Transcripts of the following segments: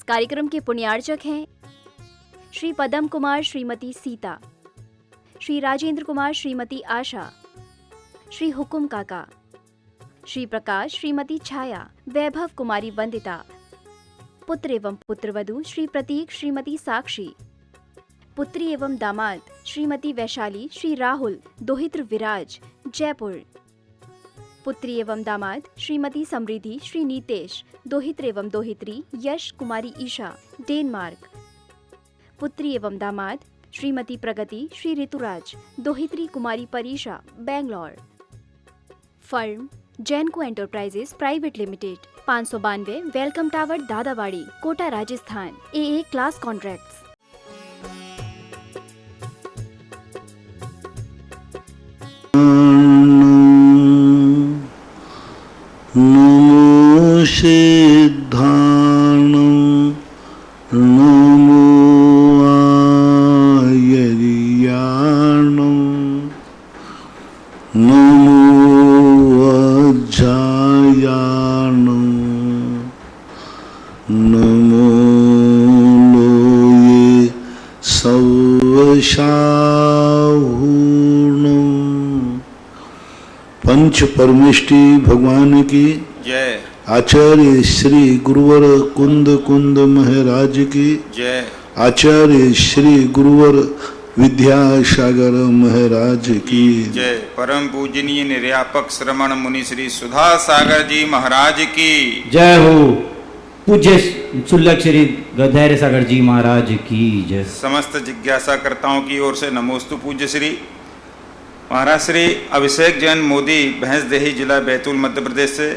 कार्यक्रम के पुण्यार्चक हैं श्री पदम कुमार श्रीमती सीता, श्री राजेंद्र कुमार श्रीमती आशा, श्री हुकुम काका, श्री प्रकाश श्रीमती छाया, वैभव कुमारी वंदिता, पुत्र एवं पुत्रवधू श्री प्रतीक श्रीमती साक्षी, पुत्री एवं दामाद श्रीमती वैशाली श्री राहुल दोहित्र विराज जयपुर, पुत्री एवं दामाद श्रीमती समृद्धि श्री नीतेश दोहित्र एवं दोहित्री यश कुमारी ईशा डेनमार्क, पुत्री एवं दामाद श्रीमती प्रगति श्री ऋतुराज दोहित्री कुमारी परीशा बेंगलोर। फर्म Jainco enterprises private limited 592 welcome tower Dadawadi Kota Rajasthan. AA class contracts. नमो सिद्धाणं नमो आयर्याणं नमो अज्जायाणं नमो लोये सवशाहूणं। पंच परमेष्टि भगवान की जय। आचार्य श्री गुरुवर कुंद कुंद महाराज की जय। आचार्य श्री गुरुवर विद्यासागर महाराज की जय। परम पूजनीय निर्यापक श्रमण मुनि श्री सुधा सागर जी महाराज की जय हो। पूज्य सुल्लक श्री गधैर्य सागर जी महाराज की जय। समस्त जिज्ञासा कर्ताओं की ओर से नमोस्तु पूज्य श्री महाराज श्री अभिषेक जैन मोदी भैंसदेही जिला बैतूल मध्य प्रदेश से।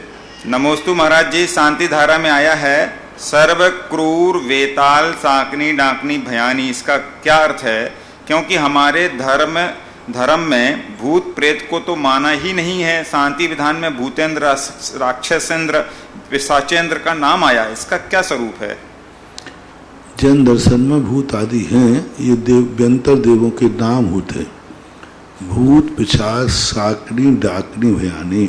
नमोस्तु महाराज जी। शांति धारा में आया है सर्व क्रूर वेताल साकनी डाकनी भयानी, इसका क्या अर्थ है? क्योंकि हमारे धर्म में भूत प्रेत को तो माना ही नहीं है। शांति विधान में भूतेंद्र राक्षसेंद्र पिशाचेंद्र का नाम आया, इसका क्या स्वरूप है? जैन दर्शन में भूत आदि हैं, ये व्यंतर देवों के नाम होते हैं। भूत पिशाच साकनी डाकनी भयानी,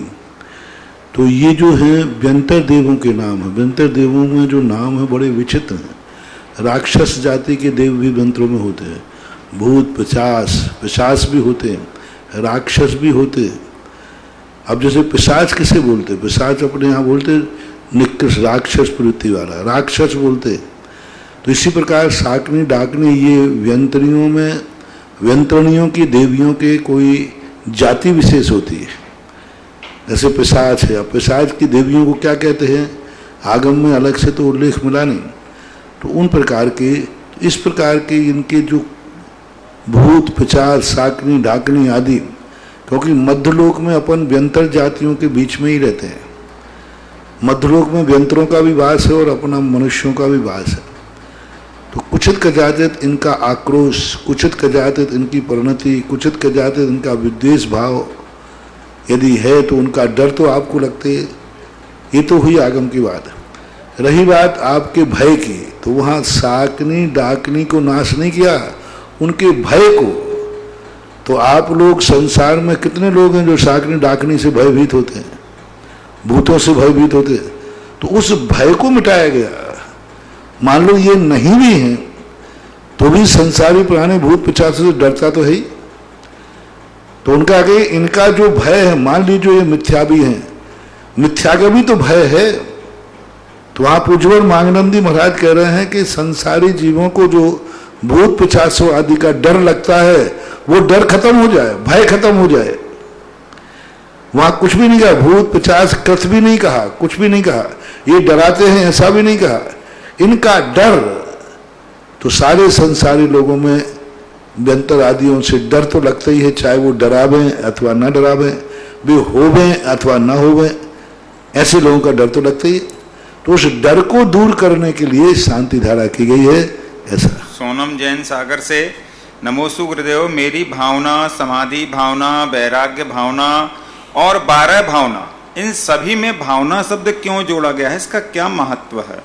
तो ये जो है व्यंतर देवों के नाम है। व्यंतर देवों में जो नाम है बड़े विचित्र हैं। राक्षस जाति के देव भी व्यंतरों में होते हैं। भूत पिशाच भी होते हैं, राक्षस भी होते हैं। अब जैसे पिशाच किसे बोलते हैं? पिशाच अपने यहाँ बोलते निकृष्ट राक्षस प्रवृत्ति वाला राक्षस बोलते हैं। तो इसी प्रकार साकनी डाकनी ये व्यंतरणियों की देवियों के कोई जाति विशेष होती है। जैसे पिशाच है, अब पिशाच की देवियों को क्या कहते हैं आगम में अलग से तो उल्लेख मिला नहीं। तो उन प्रकार के इस प्रकार के इनके जो भूत पिशाच साकनी डाकनी आदि, क्योंकि मध्यलोक में अपन व्यंतर जातियों के बीच में ही रहते हैं। मध्यलोक में व्यंतरों का भी वास है और अपना मनुष्यों का भी वास है। तो कुचित कजातित इनका आक्रोश, कुचित कजातित इनकी परिणति, कुचित कजातित इनका विद्वेष भाव यदि है तो उनका डर तो आपको लगते है। ये तो हुई आगम की बात। रही बात आपके भय की, तो वहाँ साकनी डाकनी को नाश नहीं किया, उनके भय को। तो आप लोग संसार में कितने लोग हैं जो साकनी डाकनी से भयभीत होते हैं, भूतों से भयभीत होते हैं? तो उस भय को मिटाया गया। मान लो ये नहीं भी हैं तो भी संसारी प्राणी भूत पिशाच से डरता तो है ही। तो उनका आगे इनका जो भय है, मान लीजिए ये मिथ्या भी हैं, मिथ्या का भी तो भय है। तो आप उज्ज्वल मांगनंदी महाराज कह रहे हैं कि संसारी जीवों को जो भूत पिशाचों आदि का डर लगता है वो डर खत्म हो जाए, भय खत्म हो जाए। वहां कुछ भी नहीं कहा, भूत पिशाच कृत भी नहीं कहा, कुछ भी नहीं कहा, ये डराते हैं ऐसा भी नहीं कहा। इनका डर तो सारे संसारी लोगों में व्यंतर आदियों से डर तो लगता ही है, चाहे वो डरावें अथवा न डरावें, वे होवें अथवा न होवें, ऐसे लोगों का डर तो लगता ही। तो उस डर को दूर करने के लिए शांति धारा की गई है। ऐसा सोनम जैन सागर से। नमोस्तु गुरुदेव। मेरी भावना, समाधि भावना, वैराग्य भावना और 12 भावना, इन सभी में भावना शब्द क्यों जोड़ा गया है? इसका क्या महत्व है?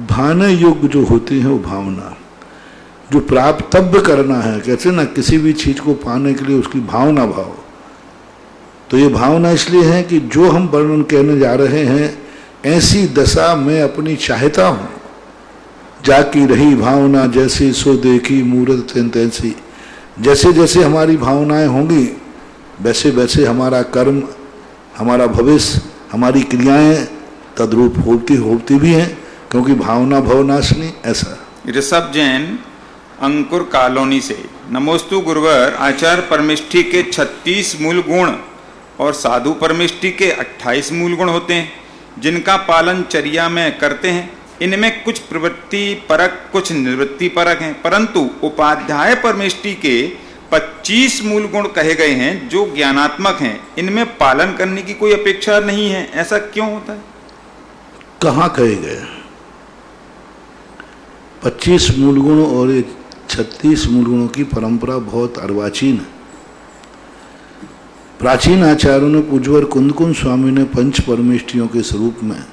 भावना युग जो होती है वो भावना जो प्राप्तव्य करना है, कहते ना किसी भी चीज को पाने के लिए उसकी भावना भाव। तो ये भावना इसलिए है कि जो हम वर्णन कहने जा रहे हैं ऐसी दशा मैं अपनी चाहता हूँ, जाकी रही भावना जैसी सो देखी मूरत तैसी। जैसे जैसे हमारी भावनाएं होंगी वैसे वैसे हमारा कर्म, हमारा भविष्य, हमारी क्रियाएं तद्रूप होती भी हैं, क्योंकि भावना भवनाशनी। ऐसा ऋषभ जैन अंकुर कॉलोनी से, नमोस्तु गुरुवर, आचार्य परमिष्ठी के 36 मूल गुण और साधु परमिष्ठी के 28 मूल गुण होते हैं, जिनका पालन चर्या में करते हैं। इनमें कुछ प्रवृत्ति परक, कुछ निवृत्ति परक हैं, परंतु उपाध्याय परमिष्ठी के 25 मूल गुण कहे गए हैं जो ज्ञानात्मक हैं। इनमें पालन करने की कोई अपेक्षा नहीं है, ऐसा क्यों होता है? कहाँ कहे गए? 25 मूल गुण और 36 मूल गुणों की परंपरा बहुत अर्वाचीन है। प्राचीन आचार्यों ने, पूज्यवर कुंदकुंज स्वामी ने पंच परमेष्ठियों के स्वरूप में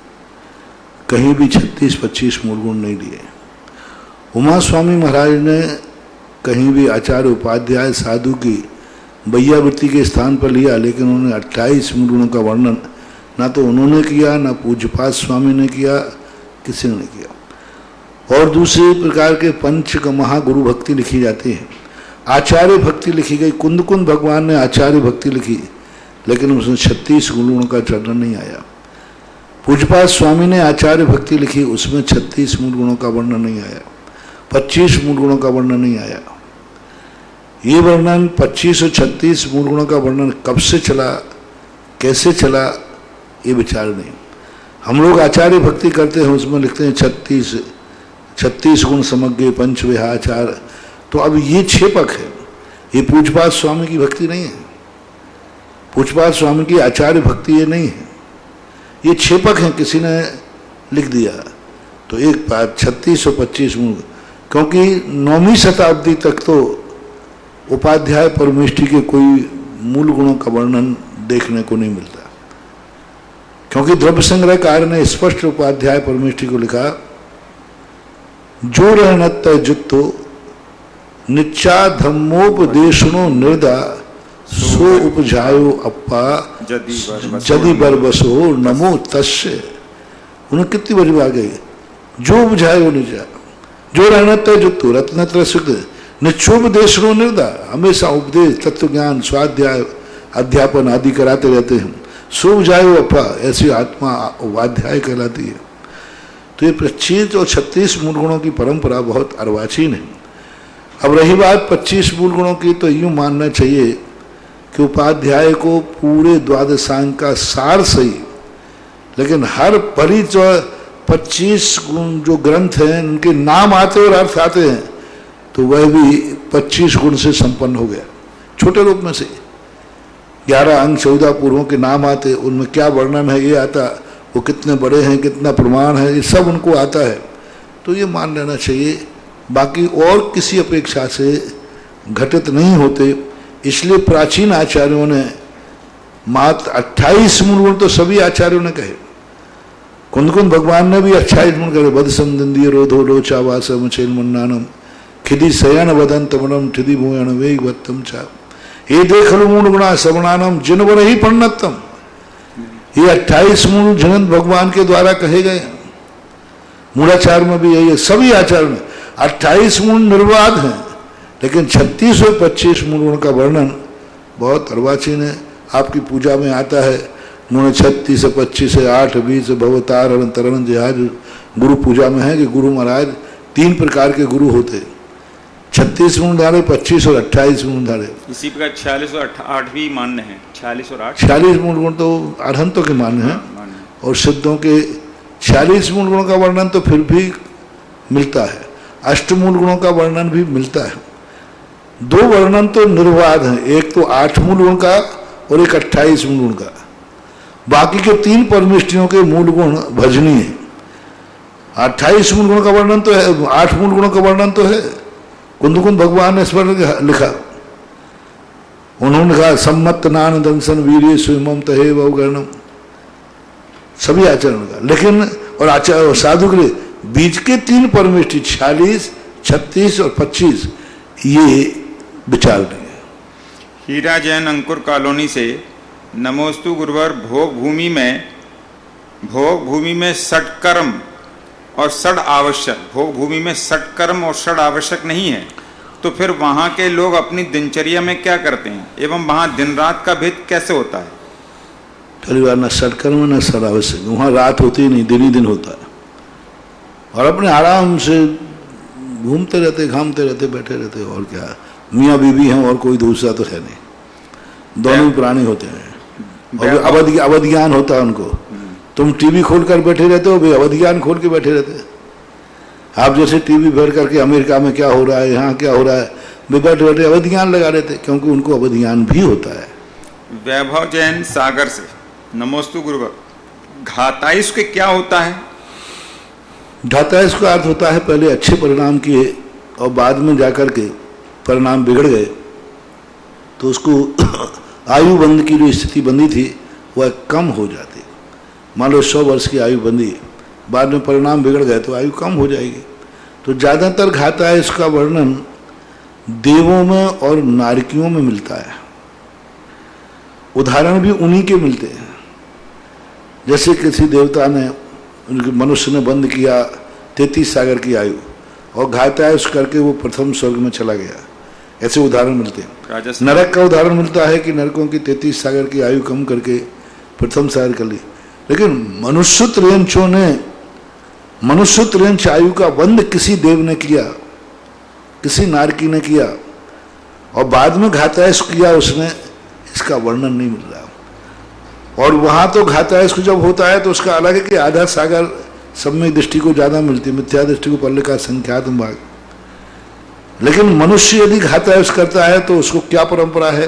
कहीं भी 36-25 मूल गुण नहीं लिए। उमा स्वामी महाराज ने कहीं भी आचार्य उपाध्याय साधु की वैयावृत्ति के स्थान पर लिया, लेकिन उन्होंने 28 मूल गुणों का वर्णन ना तो उन्होंने किया, ना पूज्यपाद स्वामी ने किया, किसी ने नहीं किया। और दूसरे प्रकार के पंच महागुरु भक्ति लिखी जाती है, आचार्य भक्ति लिखी गई। कुंदकुंद भगवान ने आचार्य भक्ति लिखी, लेकिन उसमें 36 गुणों का वर्णन नहीं आया। पूज्यपाद स्वामी ने आचार्य भक्ति लिखी, उसमें 36 मूल गुणों का वर्णन नहीं आया, 25 मूल गुणों का वर्णन नहीं आया। ये वर्णन 25 और 36 मूल गुणों का वर्णन कब से चला, कैसे चला, ये विचार नहीं। हम लोग आचार्य भक्ति करते हैं, उसमें लिखते हैं 36 गुण समग्र पंच विहाचार। तो अब ये छेपक है, ये पूज्यपाद स्वामी की भक्ति नहीं है, पूज्यपाद स्वामी की आचार्य भक्ति ये नहीं है, ये छेपक है, किसी ने लिख दिया। तो एक 36 और 25 मूल, क्योंकि 9वीं शताब्दी तक तो उपाध्याय परमेष्ठी के कोई मूल गुणों का वर्णन देखने को नहीं मिलता, क्योंकि द्रव्य संग्रहकार ने स्पष्ट उपाध्याय परमेष्ठी को लिखा, जो रहनत जुत्तो निच्चा धम्मोपदेशनो निर्दा सो उपजायो अप्पा जदि बरबसो नमो तस्य। उन्हें कितनी बड़ी बात गई, जो उपजायो निजा, जो रहनत जुत्तो रत्नत्र सुख निच्चोपदेशनो निर्दा, हमेशा उपदेश, तत्व ज्ञान, स्वाध्याय, अध्यापन आदि कराते रहते हैं। सो उपजायो अप्पा, ऐसी आत्मा उपाध्याय कहलाती है। तो ये 25 और 36 मूल गुणों की परंपरा बहुत अर्वाचीन है। अब रही बात 25 मूल गुणों की, तो यूँ मानना चाहिए कि उपाध्याय को पूरे द्वादशांग का सार सही, लेकिन हर परिचय 25 गुण जो ग्रंथ हैं उनके नाम आते और अर्थ आते हैं, तो वह भी 25 गुण से संपन्न हो गया। छोटे रूप में से 11 अंग 14 पूर्वों के नाम आते, उनमें क्या वर्णन है ये आता, वो कितने बड़े हैं, कितना प्रमाण है, ये सब उनको आता है। तो ये मान लेना चाहिए, बाकी और किसी अपेक्षा से घटित नहीं होते। इसलिए प्राचीन आचार्यों ने मात्र 28 मूल गुण तो सभी आचार्यों ने कहे। कुंदकुंद भगवान ने भी 28 गुण कहे, बद संदिंदी रोधो लोचा वासम चेल मन्नानम खिदी सयन वदन तमनम ठिदी भूयण वेग वत्तम चा ये देख लो मूल गुणा सवनानम जिन वर ही पंडितम। ये 28 मूल जगत भगवान के द्वारा कहे गए। मूलाचार में भी यही है, सभी आचार्य में 28 मूल निर्वाद हैं, लेकिन 36 और 25 मूल गुण का वर्णन बहुत अर्वाचीन है। आपकी पूजा में आता है, उन्होंने 36 से 25 से 8 20 भवतार तरण जहाज गुरु पूजा में है कि गुरु महाराज 3 प्रकार के गुरु होते, 36 मूल धारे, 25 और 28 मूल धारे। इसी प्रकार 46 और 8 भी मान्य है। 46 और 8 46 मूल गुण तो अरहंतों के मान्य हैं, और सिद्धों के 46 मूल गुणों का वर्णन तो फिर भी मिलता है, अष्टमूल गुणों का वर्णन भी मिलता है। 2 वर्णन तो निर्वाद हैं, एक तो 8 मूल गुण का और एक 28 मूल गुण का। बाकी के 3 परमेष्ठियों के मूल गुण भजनीय है। 28 मूल गुणों का वर्णन तो है, 8 मूल गुणों का वर्णन तो है। कुंदकुंद भगवान ने इस पर लिखा, उन्होंने कहा सम्मत नान दंसन वीर्य सुमम तहे वगणम, सभी आचरण का। लेकिन और आचार्य साधु के लिए बीच के 3 परमेष्ठि 46, 36 और 25 ये विचार नहीं है। हीरा जैन अंकुर कॉलोनी से, नमोस्तु गुरुवर, भोग भूमि में षटकर्म और षड आवश्यक, भोग भूमि में षट कर्म और षड आवश्यक नहीं है, तो फिर वहां के लोग अपनी दिनचर्या में क्या करते हैं एवं वहां दिन रात का भेद कैसे होता है? पहली बार न षटकर्म न षड आवश्यक, वहां रात होती ही नहीं, दिन ही दिन होता है। और अपने आराम से घूमते रहते, घामते रहते, बैठे रहते। और क्या, मियाँ बीवी हैं और कोई दूसरा तो है नहीं, दोनों ही प्राणी होते हैं। और अवध ज्ञान होता है उनको। तुम टीवी खोल कर बैठे रहते हो, वे अवध ज्ञान खोल के बैठे रहते हैं। आप जैसे टीवी भर करके अमेरिका में क्या हो रहा है, यहाँ क्या हो रहा है, वे बैठे बैठे अवध ज्ञान लगा लेते, क्योंकि उनको अवध ज्ञान भी होता है। वैभव जैन सागर से, नमोस्तु गुरुवर, घातायुष के क्या होता है? घातायुष का अर्थ होता है पहले अच्छे परिणाम किए और बाद में जाकर के परिणाम बिगड़ गए तो उसको आयु बंध की जो स्थिति बंधी थी वह कम हो जाती। मान लो 100 वर्ष की आयु बंधी, बाद में परिणाम बिगड़ गए तो आयु कम हो जाएगी। तो ज़्यादातर घातायुष का वर्णन देवों में और नारकियों में मिलता है। उदाहरण भी उन्हीं के मिलते हैं। जैसे किसी देवता ने, उनके मनुष्य ने बंद किया 33 सागर की आयु और घातायुष करके वो प्रथम स्वर्ग में चला गया, ऐसे उदाहरण मिलते हैं। नरक का उदाहरण मिलता है कि नरकों की 33 सागर की आयु कम करके प्रथम सागर कर ली। लेकिन मनुष्य त्रियंच आयु का बंद किसी देव ने किया, किसी नारकी ने किया और बाद में घातायुष किया उसने, इसका वर्णन नहीं मिल रहा। और वहां तो घातायुष जब होता है तो उसका अलग है कि आधा सागर सम्यक दृष्टि को ज्यादा मिलती है, मिथ्या दृष्टि को पल्ले का संख्यात्म भाग। लेकिन मनुष्य यदि घातायुष करता है तो उसको क्या परंपरा है,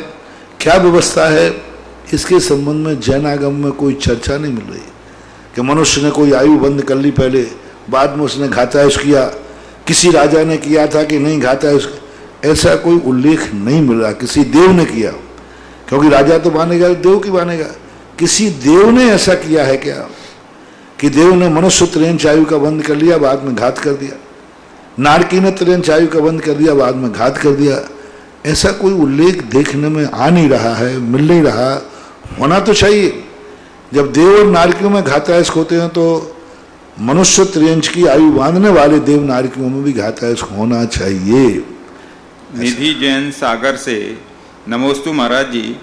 क्या व्यवस्था है, इसके संबंध में जैनागम में कोई चर्चा नहीं मिल रही कि मनुष्य ने कोई आयु बंद कर ली पहले, बाद में उसने घातायुष किया, किसी राजा ने किया था कि नहीं घातायुष, ऐसा कोई उल्लेख नहीं मिल रहा। किसी देव ने किया, क्योंकि राजा तो मानेगा, देव की मानेगा, किसी देव ने ऐसा किया है क्या कि देव ने मनुष्य त्रियंच आयु का बंद कर लिया, बाद में घात कर दिया, नारकी ने त्रियंच आयु का बंद कर दिया, बाद में घात कर दिया? ऐसा कोई उल्लेख देखने में आ नहीं रहा है, मिल नहीं रहा। होना तो चाहिए। जब देव और नारकियों में घातायुष होते हैं तो मनुष्य त्रियंच की आयु बांधने वाले देव नारकियों में भी घातायुष होना चाहिए। निधि जैन सागर से, नमोस्तु महाराज जी।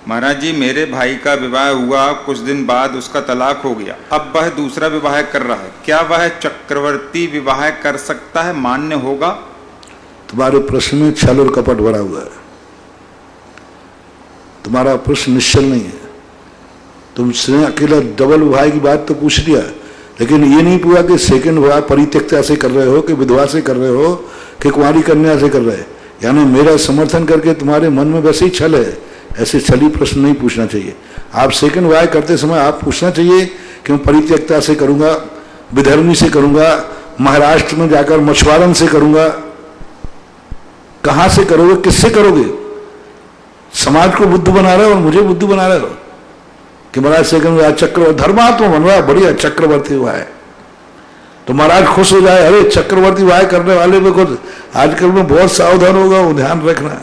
महाराज जी, मेरे भाई का विवाह हुआ, कुछ दिन बाद उसका तलाक हो गया, अब वह दूसरा विवाह कर रहा है, क्या वह चक्रवर्ती विवाह कर सकता है, मान्य होगा? तुम्हारे प्रश्न में छल और कपट भरा हुआ है। तुम्हारा प्रश्न निश्चल नहीं है। तुमसे अकेला डबल विवाह की बात तो पूछ लिया, लेकिन ये नहीं पूछा कि सेकंड विवाह परित्यक्ता से कर रहे हो, कि विधवा से कर रहे हो, कि कुंवारी कन्या से कर रहे। यानी मेरा समर्थन करके तुम्हारे मन में वैसे ही छल है, ऐसे छली प्रश्न नहीं पूछना चाहिए। आप सेकंड विवाह करते समय आप पूछना चाहिए कि मैं परित्यक्ता से करूंगा, विधर्मी से करूंगा, महाराष्ट्र में जाकर मछुआरन से करूंगा। कहां से करोगे, किससे करोगे? समाज को बुद्ध बना रहे हो और मुझे बुद्ध बना रहे हो कि महाराज सेकंड विवाह चक्रवर्ती धर्मात्मा बन रहा है, बढ़िया चक्रवर्ती विवाह है। तो महाराज खुश हो जाए, अरे चक्रवर्ती विवाह करने वाले में कुछ आजकल में बहुत सावधान होगा, वो ध्यान रखना।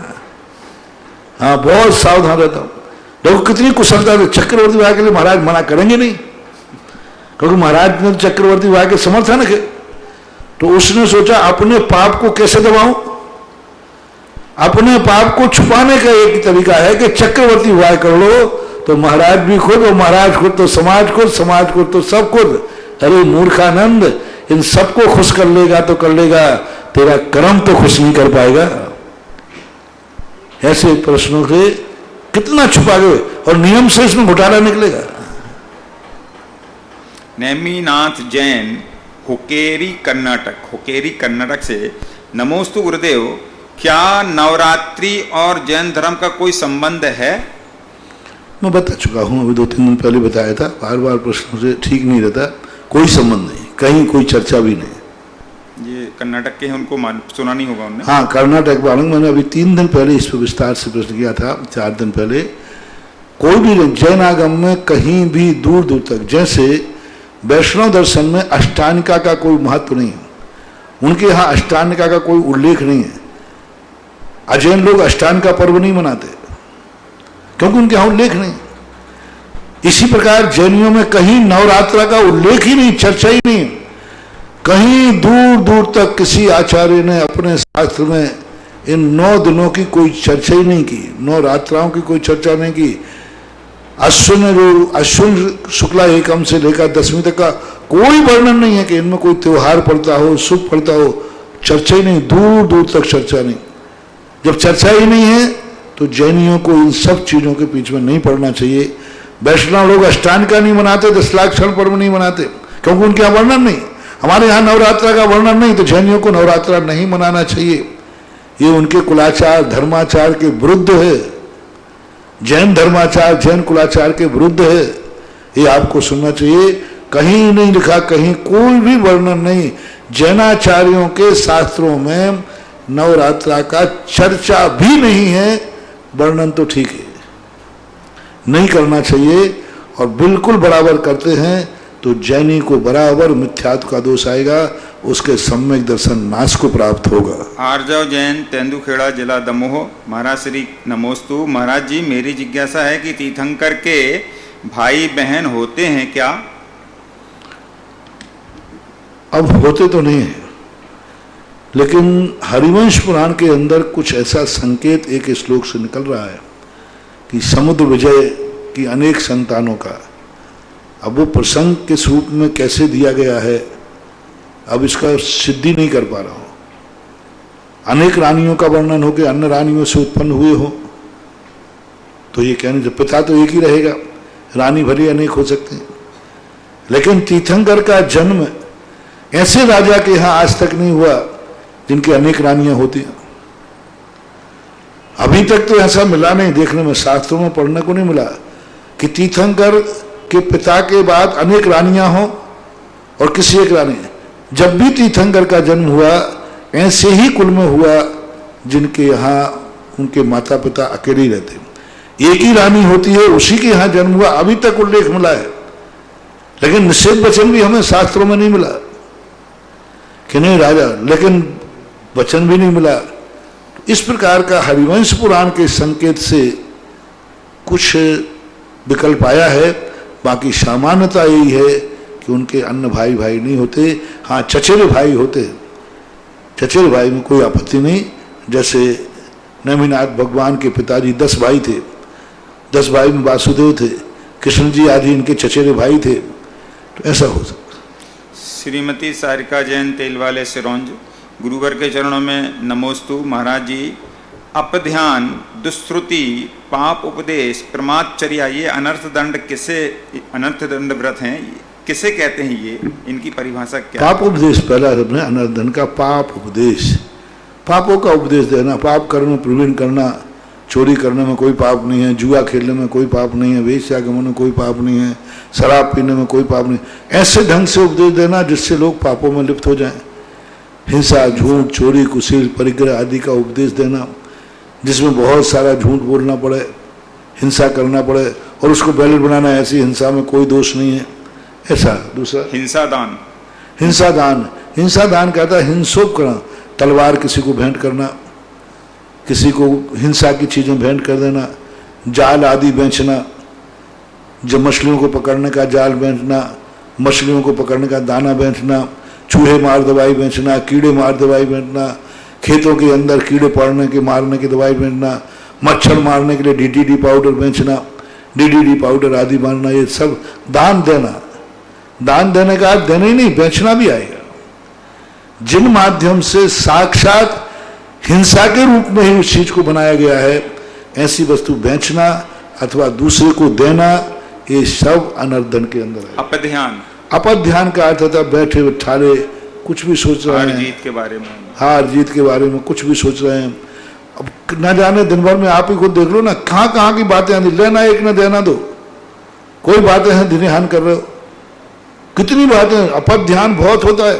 हाँ, बहुत सावधान रहता हूं। देखो कितनी कुशलता है। चक्रवर्ती विवाह के लिए महाराज मना करेंगे नहीं, क्योंकि महाराज ने चक्रवर्ती विवाह के समर्थन है। तो उसने सोचा अपने पाप को कैसे दबाऊं। अपने पाप को छुपाने का एक तरीका है कि चक्रवर्ती विवाह कर लो, तो महाराज भी खुद, और महाराज खुद तो समाज खुद, समाज खुद तो सब खुद। अरे मूर्खानंद, इन सबको खुश कर लेगा तो कर लेगा, तेरा कर्म तो खुश नहीं कर पाएगा। ऐसे प्रश्नों से कितना छुपा गए, और नियम से इसमें घोटाला निकलेगा। नेमीनाथ जैन, हुकेरी कर्नाटक से, नमोस्तु गुरुदेव, क्या नवरात्रि और जैन धर्म का कोई संबंध है? मैं बता चुका हूं, अभी 2-3 दिन पहले बताया था। बार बार प्रश्नों से ठीक नहीं रहता। कोई संबंध नहीं, कहीं कोई चर्चा भी नहीं। ये कर्नाटक के हैं, उनको सुना नहीं होगा उन्होंने। हाँ, कर्नाटक वालों, मैंने अभी 3 दिन पहले इस पर विस्तार से प्रश्न किया था, 4 दिन पहले। कोई भी जैनागम में कहीं भी दूर दूर तक, जैसे वैष्णव दर्शन में अष्टांगिका का कोई महत्व नहीं है, उनके यहाँ अष्टांगिका का कोई उल्लेख नहीं है। अजैन लोग अष्टांगिका पर्व नहीं मनाते क्योंकि उनके यहाँ उल्लेख नहीं। इसी प्रकार जैनियों में कहीं नवरात्र का उल्लेख ही नहीं, चर्चा ही नहीं। कहीं दूर दूर तक किसी आचार्य ने अपने शास्त्र में इन 9 दिनों की कोई चर्चा ही नहीं की, 9 रात्राओं की कोई चर्चा नहीं की। अश्विन शुक्ला एकम से लेकर 10वीं तक का कोई वर्णन नहीं है कि इनमें कोई त्योहार पड़ता हो, सुख पड़ता हो। चर्चा ही नहीं, दूर दूर तक चर्चा नहीं। जब चर्चा ही नहीं है तो जैनियों को इन सब चीजों के बीच में नहीं पड़ना चाहिए। वैष्णव लोग अष्टांग का नहीं मनाते, 10 लाख क्षण पर्व नहीं मनाते, क्योंकि उनके यहाँ वर्णन नहीं। हमारे यहाँ नवरात्रा का वर्णन नहीं, तो जैनियों को नवरात्रा नहीं मनाना चाहिए। ये उनके कुलाचार धर्माचार के विरुद्ध है। जैन धर्माचार जैन कुलाचार के विरुद्ध है। ये आपको सुनना चाहिए। कहीं नहीं लिखा, कहीं कोई भी वर्णन नहीं। जैनाचार्यों के शास्त्रों में नवरात्रा का चर्चा भी नहीं है। वर्णन तो ठीक है, नहीं करना चाहिए। और बिल्कुल बराबर करते हैं तो जैनी को बराबर मिथ्यात्व का दोष आएगा, उसके सम्यक दर्शन नाश को प्राप्त होगा। आर्जव जैन, तेंदुखेड़ा, जिला दमोह। महाराज श्री नमोस्तु। महाराज जी, मेरी जिज्ञासा है कि तीर्थंकर के भाई बहन होते हैं क्या? अब होते तो नहीं है, लेकिन हरिवंश पुराण के अंदर कुछ ऐसा संकेत एक श्लोक से निकल रहा है कि समुद्र विजय की अनेक संतानों का। अब वो प्रसंग के स्वरूप में कैसे दिया गया है, अब इसका सिद्धि नहीं कर पा रहा हूं। अनेक रानियों का वर्णन हो कि अन्य रानियों से उत्पन्न हुए हो, तो ये कहने से पिता तो एक ही रहेगा, रानी भली अनेक हो सकते हैं। लेकिन तीर्थंकर का जन्म ऐसे राजा के यहां आज तक नहीं हुआ जिनकी अनेक रानियां होती हैं। अभी तक तो ऐसा मिला नहीं, देखने में शास्त्रों में पढ़ने को नहीं मिला कि तीर्थंकर के पिता के बाद अनेक रानियां हों और किसी एक रानी। जब भी तीर्थंकर का जन्म हुआ ऐसे ही कुल में हुआ जिनके यहाँ उनके माता पिता अकेले ही रहते, एक ही रानी होती है, उसी के यहाँ जन्म हुआ। अभी तक उल्लेख मिला है, लेकिन निषेध वचन भी हमें शास्त्रों में नहीं मिला कि नहीं राजा, लेकिन वचन भी नहीं मिला। इस प्रकार का हरिवंश पुराण के संकेत से कुछ विकल्प आया है। बाकी सामान्यता यही है कि उनके अन्य भाई नहीं होते। हाँ, चचेरे भाई होते। चचेरे भाई में कोई आपत्ति नहीं। जैसे नेमिनाथ भगवान के पिताजी 10 भाई थे, 10 भाई में वासुदेव थे, कृष्ण जी आदि इनके चचेरे भाई थे, तो ऐसा हो सकता। श्रीमती सारिका जैन, तेलवाले, सिरौंज। गुरुवर के चरणों में नमोस्तु। महाराज जी, अपध्यान, दुष्श्रुति, पाप उपदेश, प्रमादचर्या, ये अनर्थ दंड किसे, अनर्थ दंड व्रत हैं, किसे कहते हैं? ये इनकी परिभाषा क्या? पाप उपदेश पहला शब्द है अनर्थ दंड का। पाप उपदेश, पापों का उपदेश देना। पाप कर्म में प्रवीण करना। चोरी करने में कोई पाप नहीं है, जुआ खेलने में कोई पाप नहीं है, वेश्यागमन में कोई पाप नहीं है, शराब पीने में कोई पाप नहीं। ऐसे ढंग से उपदेश देना जिससे लोग पापों में लिप्त हो जाएं। हिंसा, झूठ, चोरी, कुशील, परिग्रह आदि का उपदेश देना, जिसमें बहुत सारा झूठ बोलना पड़े, हिंसा करना पड़े और उसको बैलेंस बनाना। ऐसी हिंसा में कोई दोष नहीं है, ऐसा। दूसरा हिंसा दान। हिंसा दान, हिंसा दान कहता है हिंसोपकरण, तलवार किसी को भेंट करना, किसी को हिंसा की चीजें भेंट कर देना, जाल आदि बेचना, जब मछलियों को पकड़ने का जाल बेचना, मछलियों को पकड़ने का दाना बेचना, चूहे मार दवाई बेचना, कीड़े मार दवाई बेचना, खेतों के अंदर कीड़े पड़ने के मारने की दवाई बेचना, मच्छर मारने के लिए डीडीटी पाउडर बेचना, डीडीटी पाउडर आदि मारना, ये सब दान देना। दान देने का अर्थ देना ही नहीं, बेचना भी आएगा। जिन माध्यम से साक्षात हिंसा के रूप में ही उस चीज को बनाया गया है, ऐसी वस्तु बेचना अथवा दूसरे को देना, ये सब अनर्दन के अंदर है। अपध्यान, अपध्यान का अर्थ होता है बैठे उठाले कुछ भी सोच रहे हैं, हार जीत के बारे में, हार जीत के बारे में कुछ भी सोच रहे हैं। अब न जाने दिन भर में आप ही खुद देख लो ना, कहाँ कहाँ की बातें आती, लेना एक न देना दो, कोई बातें हैं ध्यान कर रहे हो, कितनी बातें। अपध्यान बहुत होता है,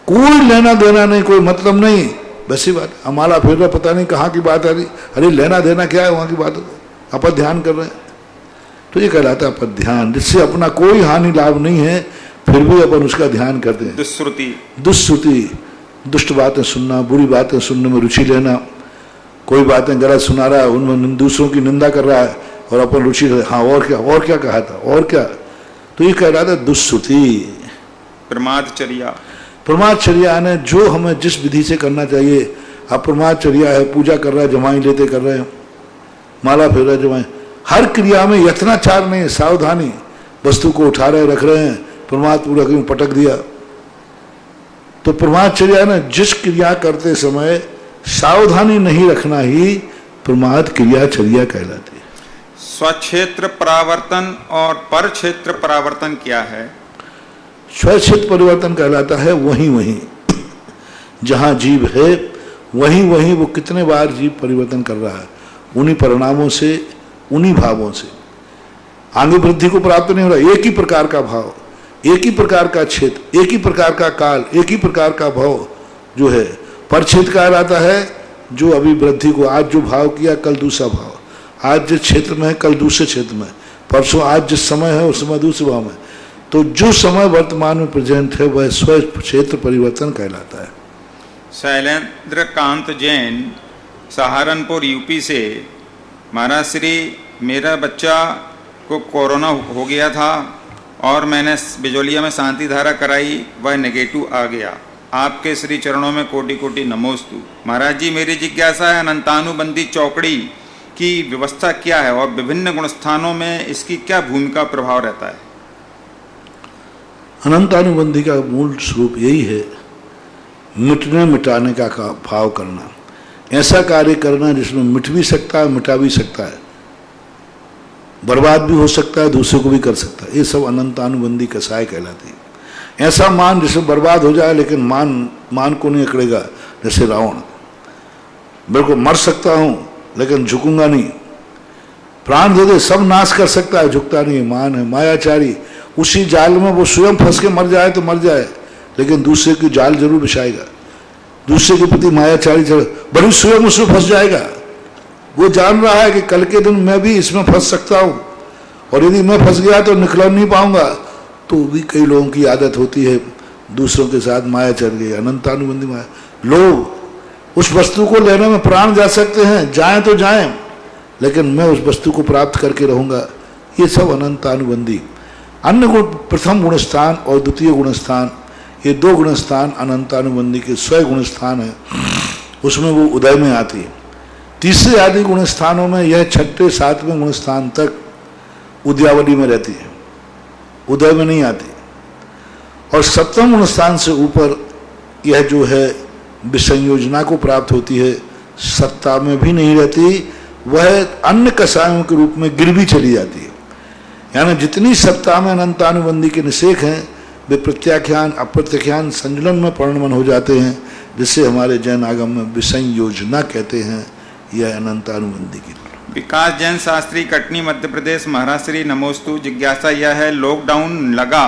कोई लेना देना नहीं, कोई मतलब नहीं, वैसी बात। हमारा फिर रहा, पता नहीं कहाँ की बात आ रही, अरे लेना देना क्या है वहाँ की बात, अपध्यान कर रहे हैं। तो ये कहलाता है अपध्यान, जिससे अपना कोई हानि लाभ नहीं है, फिर भी अपन उसका ध्यान करते हैं। दुष्श्रुति, दुष्श्रुति, दुष्ट बातें सुनना, बुरी बातें सुनने में रुचि लेना, कोई बातें गलत सुना रहा है, उनमें दूसरों की निंदा कर रहा है और अपन रुचि, हाँ और क्या कहा था, और क्या, तो ये कह रहा था दुष्श्रुति। प्रमादचर्या, प्रमादचर्या ने जो हमें जिस विधि से करना चाहिए, अब प्रमादचर्या है, पूजा कर रहा है, जमाई लेते कर रहे हैं, माला फेर रहे जमाई, हर क्रिया में यत्नाचार नहीं, सावधानी, वस्तु को उठा रहे रख रहे हैं, प्रमाद पूरा कहीं पटक दिया। तो प्रमादचर्या ने जिस क्रिया करते समय सावधानी नहीं रखना ही प्रमाद क्रियाचर्या कहलाती है। स्वक्षेत्र परावर्तन और पर क्षेत्र परावर्तन क्या है? स्वक्षेत्र परिवर्तन कहलाता है वहीं वहीं जहां जीव है, वहीं वहीं वो कितने बार जीव परिवर्तन कर रहा है, उन्हीं परिणामों से, उन्हीं भावों से। आगे वृद्धि को प्राप्त नहीं हो रहा, एक ही प्रकार का भाव, एक ही प्रकार का क्षेत्र, एक ही प्रकार का काल, एक ही प्रकार का भाव जो है परक्षेत्र कहलाता है। जो अभी वृद्धि को, आज जो भाव किया कल दूसरा भाव, आज जिस क्षेत्र में है कल दूसरे क्षेत्र में, परसों आज जिस समय है उस समय दूसरे भाव में। तो जो समय वर्तमान में प्रेजेंट है वह स्व क्षेत्र परिवर्तन कहलाता है। शैलेंद्र कांत जैन सहारनपुर यूपी से, महाराज श्री मेरा बच्चा को कोरोना हो गया था और मैंने बिजोलिया में शांति धारा कराई, वह नेगेटिव आ गया। आपके श्री चरणों में कोटि कोटि नमोस्तु। महाराज जी मेरी जिज्ञासा है, अनंतानुबंधी चौकड़ी की व्यवस्था क्या है और विभिन्न गुणस्थानों में इसकी क्या भूमिका प्रभाव रहता है? अनंतानुबंधी का मूल स्वरूप यही है, मिटने मिटाने का भाव करना, ऐसा कार्य करना जिसमें मिट भी सकता है, मिटा भी सकता है, बर्बाद भी हो सकता है, दूसरे को भी कर सकता है। ये सब अनंतानुबंधी कसाय कहलाती है। ऐसा मान जिसमें बर्बाद हो जाए लेकिन मान को नहीं अकड़ेगा, जैसे रावण, बिल्कुल मर सकता हूं लेकिन झुकूंगा नहीं, प्राण दे दे सब नाश कर सकता है, झुकता नहीं। मान है मायाचारी, उसी जाल में वो स्वयं फंस के मर जाए तो मर जाए, लेकिन दूसरे की जाल जरूर बिछाएगा, दूसरे के प्रति मायाचारी बड़ी स्वयं उसमें फंस जाएगा। वो जान रहा है कि कल के दिन मैं भी इसमें फंस सकता हूं और यदि मैं फंस गया तो निकल नहीं पाऊंगा। तो भी कई लोगों की आदत होती है दूसरों के साथ माया चल गई, अनंतानुबंधी माया। लोग उस वस्तु को लेने में प्राण जा सकते हैं, जाएं तो जाएं, लेकिन मैं उस वस्तु को प्राप्त करके रहूंगा, ये सब अनंतानुबंधी। अन्य गुण, प्रथम गुणस्थान और द्वितीय गुणस्थान, ये दो गुणस्थान अनंतानुबंधी के स्वयं गुणस्थान है, उसमें वो उदय में आती है। तीसरे आदि गुणस्थानों में यह छठे सातवें गुणस्थान तक उद्यावली में रहती है, उदय में नहीं आती। और सप्तम गुणस्थान से ऊपर यह जो है विसंयोजना को प्राप्त होती है, सत्ता में भी नहीं रहती, वह अन्य कसायों के रूप में गिर भी चली जाती है। यानी जितनी सत्ता में अनंतानुबंधी के निषेक हैं वे प्रत्याख्यान अप्रत्याख्यान संजुलन में परिणमन हो जाते हैं, जिससे हमारे जैन आगम में विसंयोजना कहते हैं। यह अनंतानुबंधी की। विकास जैन शास्त्री, कटनी, मध्य प्रदेश। महाराज श्री नमोस्तु। जिज्ञासा यह है, लॉकडाउन लगा,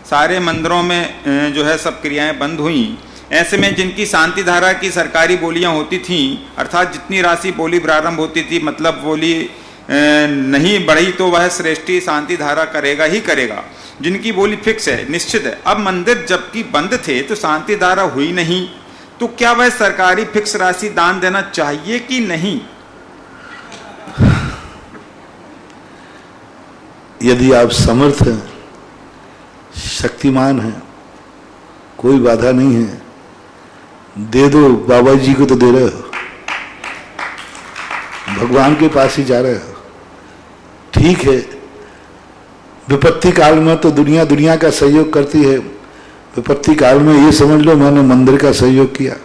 सारे मंदिरों में जो है सब क्रियाएं बंद हुई, ऐसे में जिनकी शांति धारा की सरकारी बोलियां होती थीं, अर्थात जितनी राशि बोली प्रारंभ होती थी, मतलब बोली नहीं बढ़ी तो वह श्रेष्ठी शांति धारा करेगा ही करेगा, जिनकी बोली फिक्स है, निश्चित है। अब मंदिर जबकि बंद थे तो शांति धारा हुई नहीं, तो क्या वह सरकारी फिक्स राशि दान देना चाहिए कि नहीं? यदि आप समर्थ हैं, शक्तिमान हैं, कोई बाधा नहीं है, दे दो। बाबा जी को तो दे रहे हो, भगवान के पास ही जा रहे हो, ठीक है। विपत्ति काल में तो दुनिया का सहयोग करती है, विपत्ति काल में ये समझ लो मैंने मंदिर का सहयोग किया,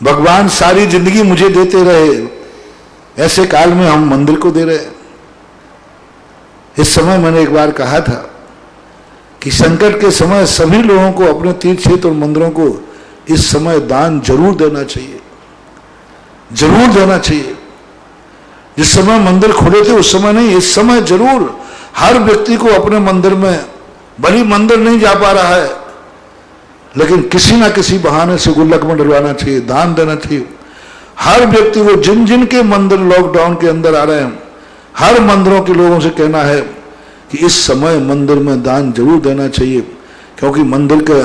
भगवान सारी जिंदगी मुझे देते रहे, ऐसे काल में हम मंदिर को दे रहे हैं। इस समय मैंने एक बार कहा था कि संकट के समय सभी लोगों को अपने तीर्थ क्षेत्र और मंदिरों को इस समय दान जरूर देना चाहिए, जरूर देना चाहिए। जिस समय मंदिर खुले थे उस समय नहीं, इस समय जरूर हर व्यक्ति को अपने मंदिर में, भली मंदिर नहीं जा पा रहा है लेकिन किसी ना किसी बहाने से गुल्लक में डलवाना चाहिए, दान देना चाहिए। हर व्यक्ति को, जिन जिन के मंदिर लॉकडाउन के अंदर आ रहे हैं, हर मंदिरों के लोगों से कहना है कि इस समय मंदिर में दान जरूर देना चाहिए, क्योंकि मंदिर का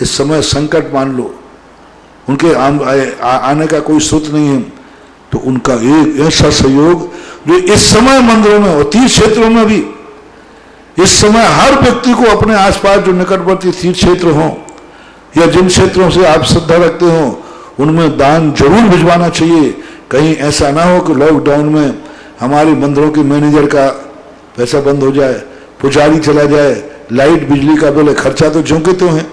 इस समय संकट मान लो, उनके आने का कोई स्रोत नहीं है, तो उनका एक ऐसा सहयोग जो इस समय मंदिरों में और तीर्थ क्षेत्रों में भी, इस समय हर व्यक्ति को अपने आसपास जो निकटवर्ती तीर्थ क्षेत्र हों या जिन क्षेत्रों से आप श्रद्धा रखते हो उनमें दान जरूर भिजवाना चाहिए। कहीं ऐसा ना हो कि लॉकडाउन में हमारे मंदिरों के मैनेजर का पैसा बंद हो जाए, पुजारी चला जाए, लाइट बिजली का बिल, खर्चा तो झोंके तो हैं।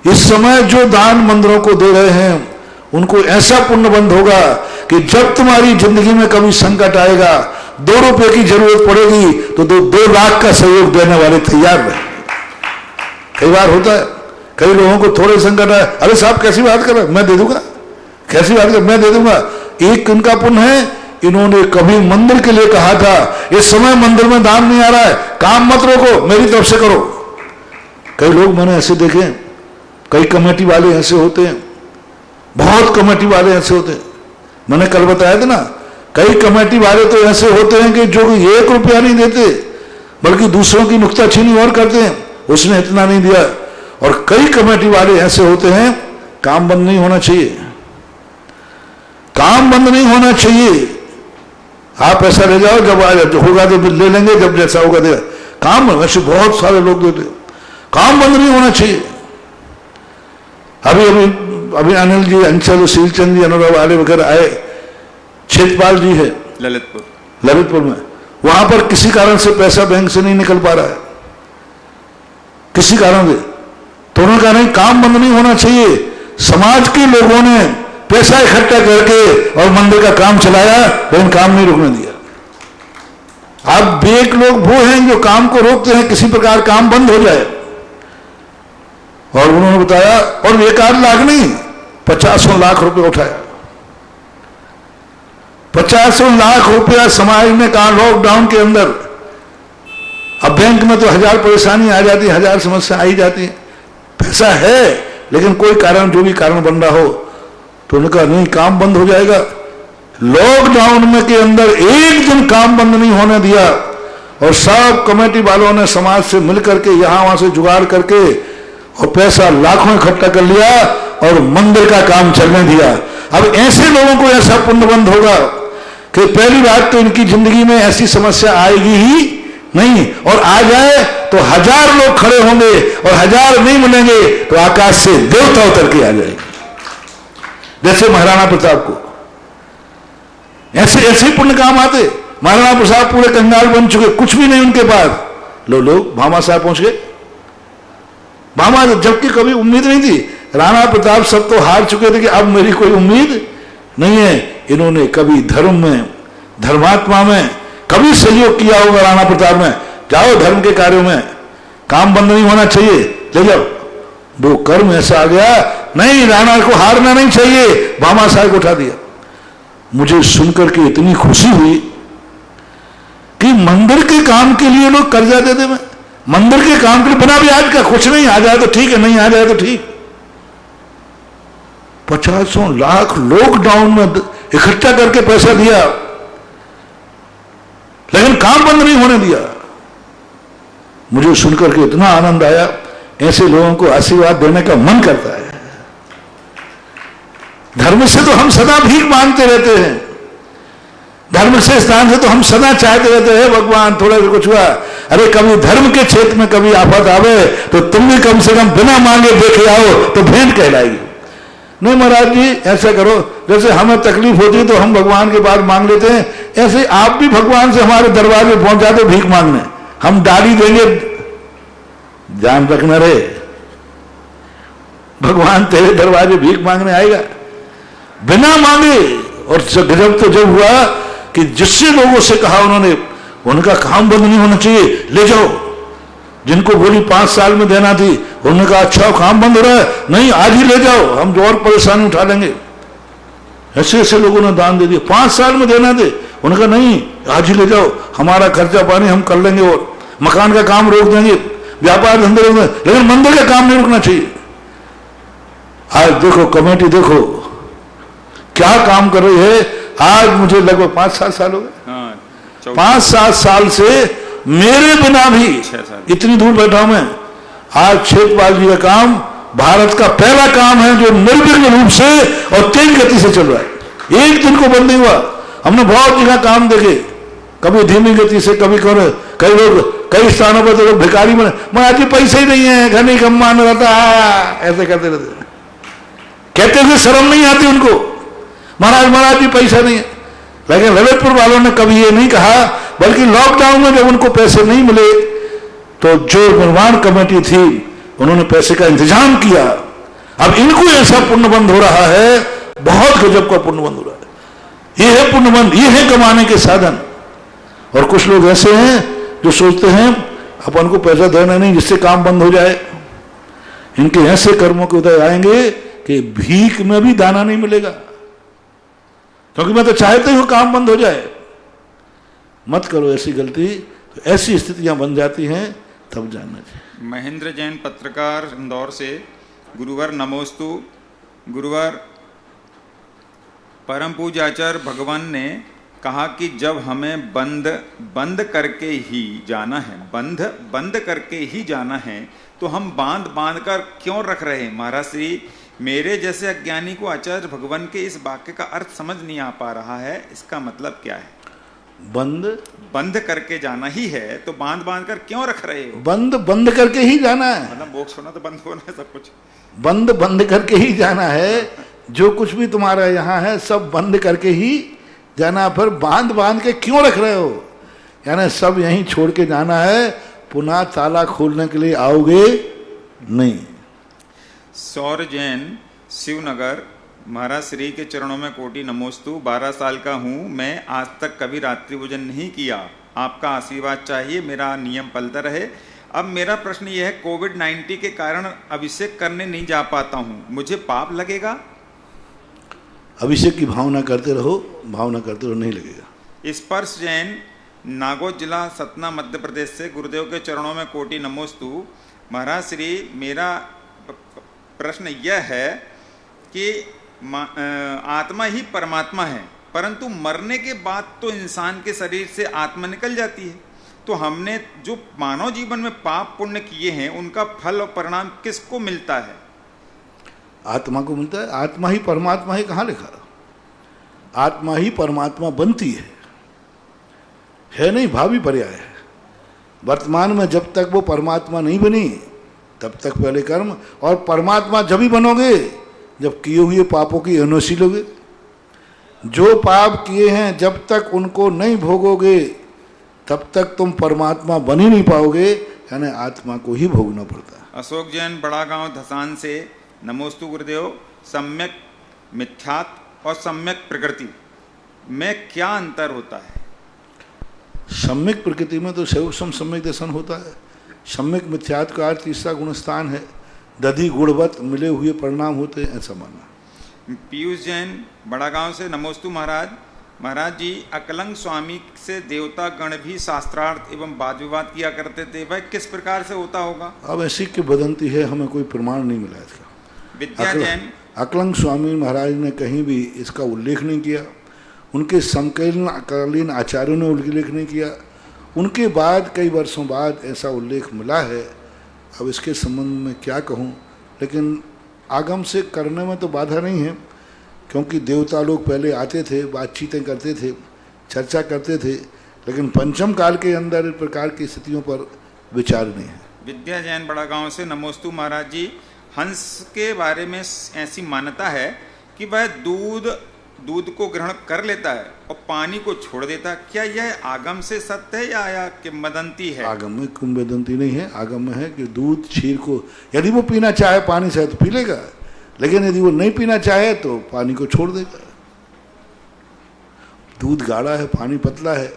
इस समय जो दान मंदिरों को दे रहे हैं उनको ऐसा पुण्य बंद होगा कि जब तुम्हारी जिंदगी में कभी संकट आएगा, 2 रुपए की जरूरत पड़ेगी तो 2 लाख का सहयोग देने वाले तैयार रहे। कई बार होता है, कई लोगों को थोड़े संकट आए, अरे साहब कैसी बात कर रहे, मैं दे दूंगा, कैसी बात कर, मैं दे दूंगा। एक इनका पुण्य है, इन्होंने कभी मंदिर के लिए कहा था इस समय मंदिर में दान नहीं आ रहा है, काम मत रोको, मेरी तरफ से करो। कई लोग मैंने ऐसे देखे, कई कमेटी वाले ऐसे होते हैं, बहुत कमेटी वाले ऐसे होते हैं। मैंने कल बताया था ना, कई कमेटी वाले तो ऐसे होते हैं कि जो 1 रुपया नहीं देते बल्कि दूसरों की नुक्ताचीनी और करते हैं, उसने इतना नहीं दिया। और कई कमेटी वाले ऐसे होते हैं, काम बंद नहीं होना चाहिए, काम बंद नहीं होना चाहिए। आप पैसा ले जाओ, जब होगा तो ले लेंगे, जब जैसा होगा देगा। काम वैसे बहुत सारे लोग देते, काम बंद नहीं होना चाहिए। अभी अनिल जी, अंचल, शीलचंद जी, अनुराग वाले वगैरह आए, क्षेत्रपाल जी है ललितपुर में, वहां पर किसी कारण से पैसा बैंक से नहीं निकल पा रहा है, किसी कारण से, तो उन्होंने कहा नहीं, काम बंद नहीं होना चाहिए। समाज के लोगों ने पैसा इकट्ठा करके और मंदिर का काम चलाया, लेकिन काम नहीं रुकने दिया। अब बेक लोग वो हैं जो काम को रोकते हैं, किसी प्रकार काम बंद हो जाए। और उन्होंने बताया, और 1-8 लाख नहीं, 50 लाख रुपए उठाया, 50 लाख रुपया समाज ने कहा लॉकडाउन के अंदर। अब बैंक में तो 1000 परेशानी आ जाती है, 1000 समस्या आई जाती है, पैसा है लेकिन कोई कारण, जो भी कारण बन रहा हो, तो उन्होंने कहा नहीं, काम बंद हो जाएगा। लॉकडाउन में के अंदर एक दिन काम बंद नहीं होने दिया, और सब कमेटी वालों ने समाज से मिलकर के यहां वहां से जुगाड़ करके और पैसा लाखों इकट्ठा कर लिया और मंदिर का काम चलने दिया। अब ऐसे लोगों को ऐसा पुण्य बंद होगा कि पहली बात तो इनकी जिंदगी में ऐसी समस्या आएगी ही नहीं, और आ जाए तो 1000 लोग खड़े होंगे और 1000 नहीं मिलेंगे तो आकाश से देवता उतर के आ जाएंगे, जैसे महाराणा प्रताप को। ऐसे पुण्य काम आते। महाराणा प्रताप पूरे कंगाल बन चुके, कुछ भी नहीं उनके पास, लोग भामा साहब पहुंच गए, भामा, जबकि कभी उम्मीद नहीं थी। राणा प्रताप सब तो हार चुके थे कि अब मेरी कोई उम्मीद नहीं है। इन्होंने कभी धर्म में, धर्मात्मा में कभी सहयोग किया होगा राणा प्रताप में, जाओ धर्म के कार्यों में, काम बंद नहीं होना चाहिए, ले जाओ। वो कर्म ऐसा आ गया, नहीं, राणा को हारना नहीं चाहिए, भामा साहब को उठा दिया। मुझे सुनकर के इतनी खुशी हुई कि मंदिर के काम के लिए लोग कर्जा दे दे, मंदिर के काम के लिए बिना ब्याज का, कुछ नहीं, आ जाए तो ठीक है, नहीं आ जाए तो ठीक। 50 लाख लॉकडाउन में इकट्ठा करके पैसा दिया, लेकिन काम बंद नहीं होने दिया। मुझे सुनकर के इतना आनंद आया, ऐसे लोगों को आशीर्वाद देने का मन करता है। धर्म से तो हम सदा भीख मांगते रहते हैं, धर्म से स्थान से तो हम सदा चाहते रहते हैं भगवान थोड़ा सा कुछ हुआ। अरे कभी धर्म के क्षेत्र में कभी आफत आवे तो तुम भी कम से कम बिना मांगे देखे आओ तो भेंट कहलाएगी। नहीं महाराज जी ऐसा करो, जैसे हमें तकलीफ होती है तो हम भगवान के पास मांग लेते हैं, ऐसे आप भी भगवान से हमारे दरबार में पहुंच जाते भीख मांगने, हम डाली देंगे, ध्यान रखना रे, भगवान तेरे दरवाजे भीख मांगने आएगा बिना मांगे। और गजब तो जब हुआ कि जिससे लोगों से कहा उन्होंने, उनका काम बंद नहीं होना चाहिए, ले जाओ। जिनको बोली 5 साल में देना थी, उन्होंने कहा अच्छा काम बंद हो रहा है, नहीं आज ही ले जाओ, हम जो और परेशानी उठा लेंगे। ऐसे ऐसे लोगों ने दान दे दिया, 5 साल में देना थे, उन्होंने कहा नहीं आज ही ले जाओ, हमारा खर्चा पानी हम कर लेंगे, और मकान का काम रोक देंगे, व्यापार धंधे रोक देंगे, लेकिन मंदिर का काम नहीं रुकना चाहिए। आज देखो कमेटी देखो क्या काम कर रही है। आज मुझे लगभग 5-7 साल हो गए, 5-7 साल से मेरे बिना भी इतनी दूर बैठा हूं मैं। आज क्षेत्रपाल जी का काम भारत का पहला काम है जो निर्विघ्न रूप से और तेज गति से चल रहा है, एक दिन को बंद नहीं हुआ। हमने बहुत जगह काम देखे, कभी धीमी गति से, कभी कई लोग कई स्थानों पर तो लोग भिखारी बने, महाराज जी पैसे ही नहीं है, घर नहीं कमान रहता, ऐसे करते रहते, कहते थे शर्म नहीं आती उनको, महाराज जी पैसा नहीं है। लेकिन ललितपुर वालों ने कभी ये नहीं कहा, बल्कि लॉकडाउन में जब उनको पैसे नहीं मिले तो जो निर्माण कमेटी थी उन्होंने पैसे का इंतजाम किया। अब इनको ऐसा पुण्यबंध हो रहा है, बहुत गजब का पुण्यबंध हो रहा है। ये है पुण्यबंध, ये है कमाने के साधन। और कुछ लोग ऐसे हैं जो सोचते हैं अपन को पैसा देना नहीं जिससे काम बंद हो जाए। इनके ऐसे कर्मों के उदय आएंगे कि भीख में भी दाना नहीं मिलेगा, क्योंकि मैं तो चाहते हूं काम बंद हो जाए। मत करो ऐसी गलती, तो ऐसी स्थितियां बन जाती हैं, तब जानना चाहिए। महेंद्र जैन पत्रकार इंदौर से, गुरुवर नमोस्तु। गुरुवर, परम पूज्य आचार्य भगवान ने कहा कि जब हमें बंद करके ही जाना है, बंद करके ही जाना है, तो हम बांध कर क्यों रख रहे हैं? महाराज श्री, मेरे जैसे अज्ञानी को आचार्य भगवान के इस वाक्य का अर्थ समझ नहीं आ पा रहा है, इसका मतलब क्या है? बंद करके जाना ही है, तो बांध कर क्यों रख रहे हो? बंद करके ही जाना है, मतलब मोक्ष होना तो बंद होना है, सब कुछ बंद करके ही जाना है। जो कुछ भी तुम्हारा यहाँ है सब बंद करके ही जाना। फिर बांध के क्यों रख रहे हो? यानी सब यहीं छोड़ के जाना है, पुनः ताला खोलने के लिए आओगे नहीं। सौर जैन, शिवनगर, महाराज श्री के चरणों में कोटि नमोस्तु। 12 साल का हूँ मैं, आज तक कभी रात्रि भोजन नहीं किया। आपका आशीर्वाद चाहिए, मेरा नियम पलता रहे। अब मेरा प्रश्न यह है, कोविड-19 के कारण अभिषेक करने नहीं जा पाता हूँ, मुझे पाप लगेगा? अभिषेक की भावना करते रहो, नहीं लगेगा। स्पर्श जैन, नागौर जिला, सतना, मध्य प्रदेश से, गुरुदेव के चरणों में कोटि नमोस्तु। महाराज श्री, मेरा प्रश्न यह है कि आत्मा ही परमात्मा है, परंतु मरने के बाद तो इंसान के शरीर से आत्मा निकल जाती है। तो हमने जो मानव जीवन में पाप पुण्य किए हैं, उनका फल और परिणाम किसको मिलता है? आत्मा को मिलता है। आत्मा ही परमात्मा है, कहाँ लिखा? आत्मा ही परमात्मा बनती है नहीं, भावी पर्याय है। वर्तमान में जब तक वो परमात्मा नहीं बनी तब तक पहले कर्म, और परमात्मा जब ही बनोगे जब किए हुए पापों की एनओसी लोगे। जो पाप किए हैं जब तक उनको नहीं भोगोगे तब तक तुम परमात्मा बन ही नहीं पाओगे, यानी आत्मा को ही भोगना पड़ता है। अशोक जैन, बड़ा गांव, धसान से, नमोस्तु गुरुदेव। सम्यक मिथ्यात्व और सम्यक प्रकृति में क्या अंतर होता है? सम्यक प्रकृति में तो सैवसम सम्यक दर्शन होता है। सम्यक मिथ्यात्व का तीसरा गुण स्थान है, दधि गुणवत मिले हुए परिणाम होते हैं, ऐसा मानना। पीयूष जैन, बड़ा गांव से, नमोस्तु महाराज। महाराज जी, अकलंग स्वामी से देवता गण भी शास्त्रार्थ एवं वाद विवाद किया करते थे, वह किस प्रकार से होता होगा? अब ऐसी की बदंती है, हमें कोई प्रमाण नहीं मिला इसका। विद्या जैन, अकलंग स्वामी महाराज ने कहीं भी इसका उल्लेख नहीं किया, उनके समकालीन आचार्यों ने उल्लेख नहीं किया। उनके बाद कई वर्षों बाद ऐसा उल्लेख मिला है। अब इसके संबंध में क्या कहूँ, लेकिन आगम से करने में तो बाधा नहीं है, क्योंकि देवता लोग पहले आते थे, बातचीतें करते थे, चर्चा करते थे, लेकिन पंचम काल के अंदर इस प्रकार की स्थितियों पर विचार नहीं है। विद्या जैन, बड़ा गांव से, नमोस्तु महाराज जी। हंस के बारे में ऐसी मान्यता है कि वह दूध को ग्रहण कर लेता है और पानी को छोड़ देता है, क्या यह आगम से सत्य है या किंवदंती है? आगम में किंवदंती नहीं है, आगम में है कि दूध क्षीर को यदि वो पीना चाहे पानी से तो पी लेगा, लेकिन यदि वो नहीं पीना चाहे तो पानी को छोड़ देगा। दूध गाढ़ा है, पानी पतला है।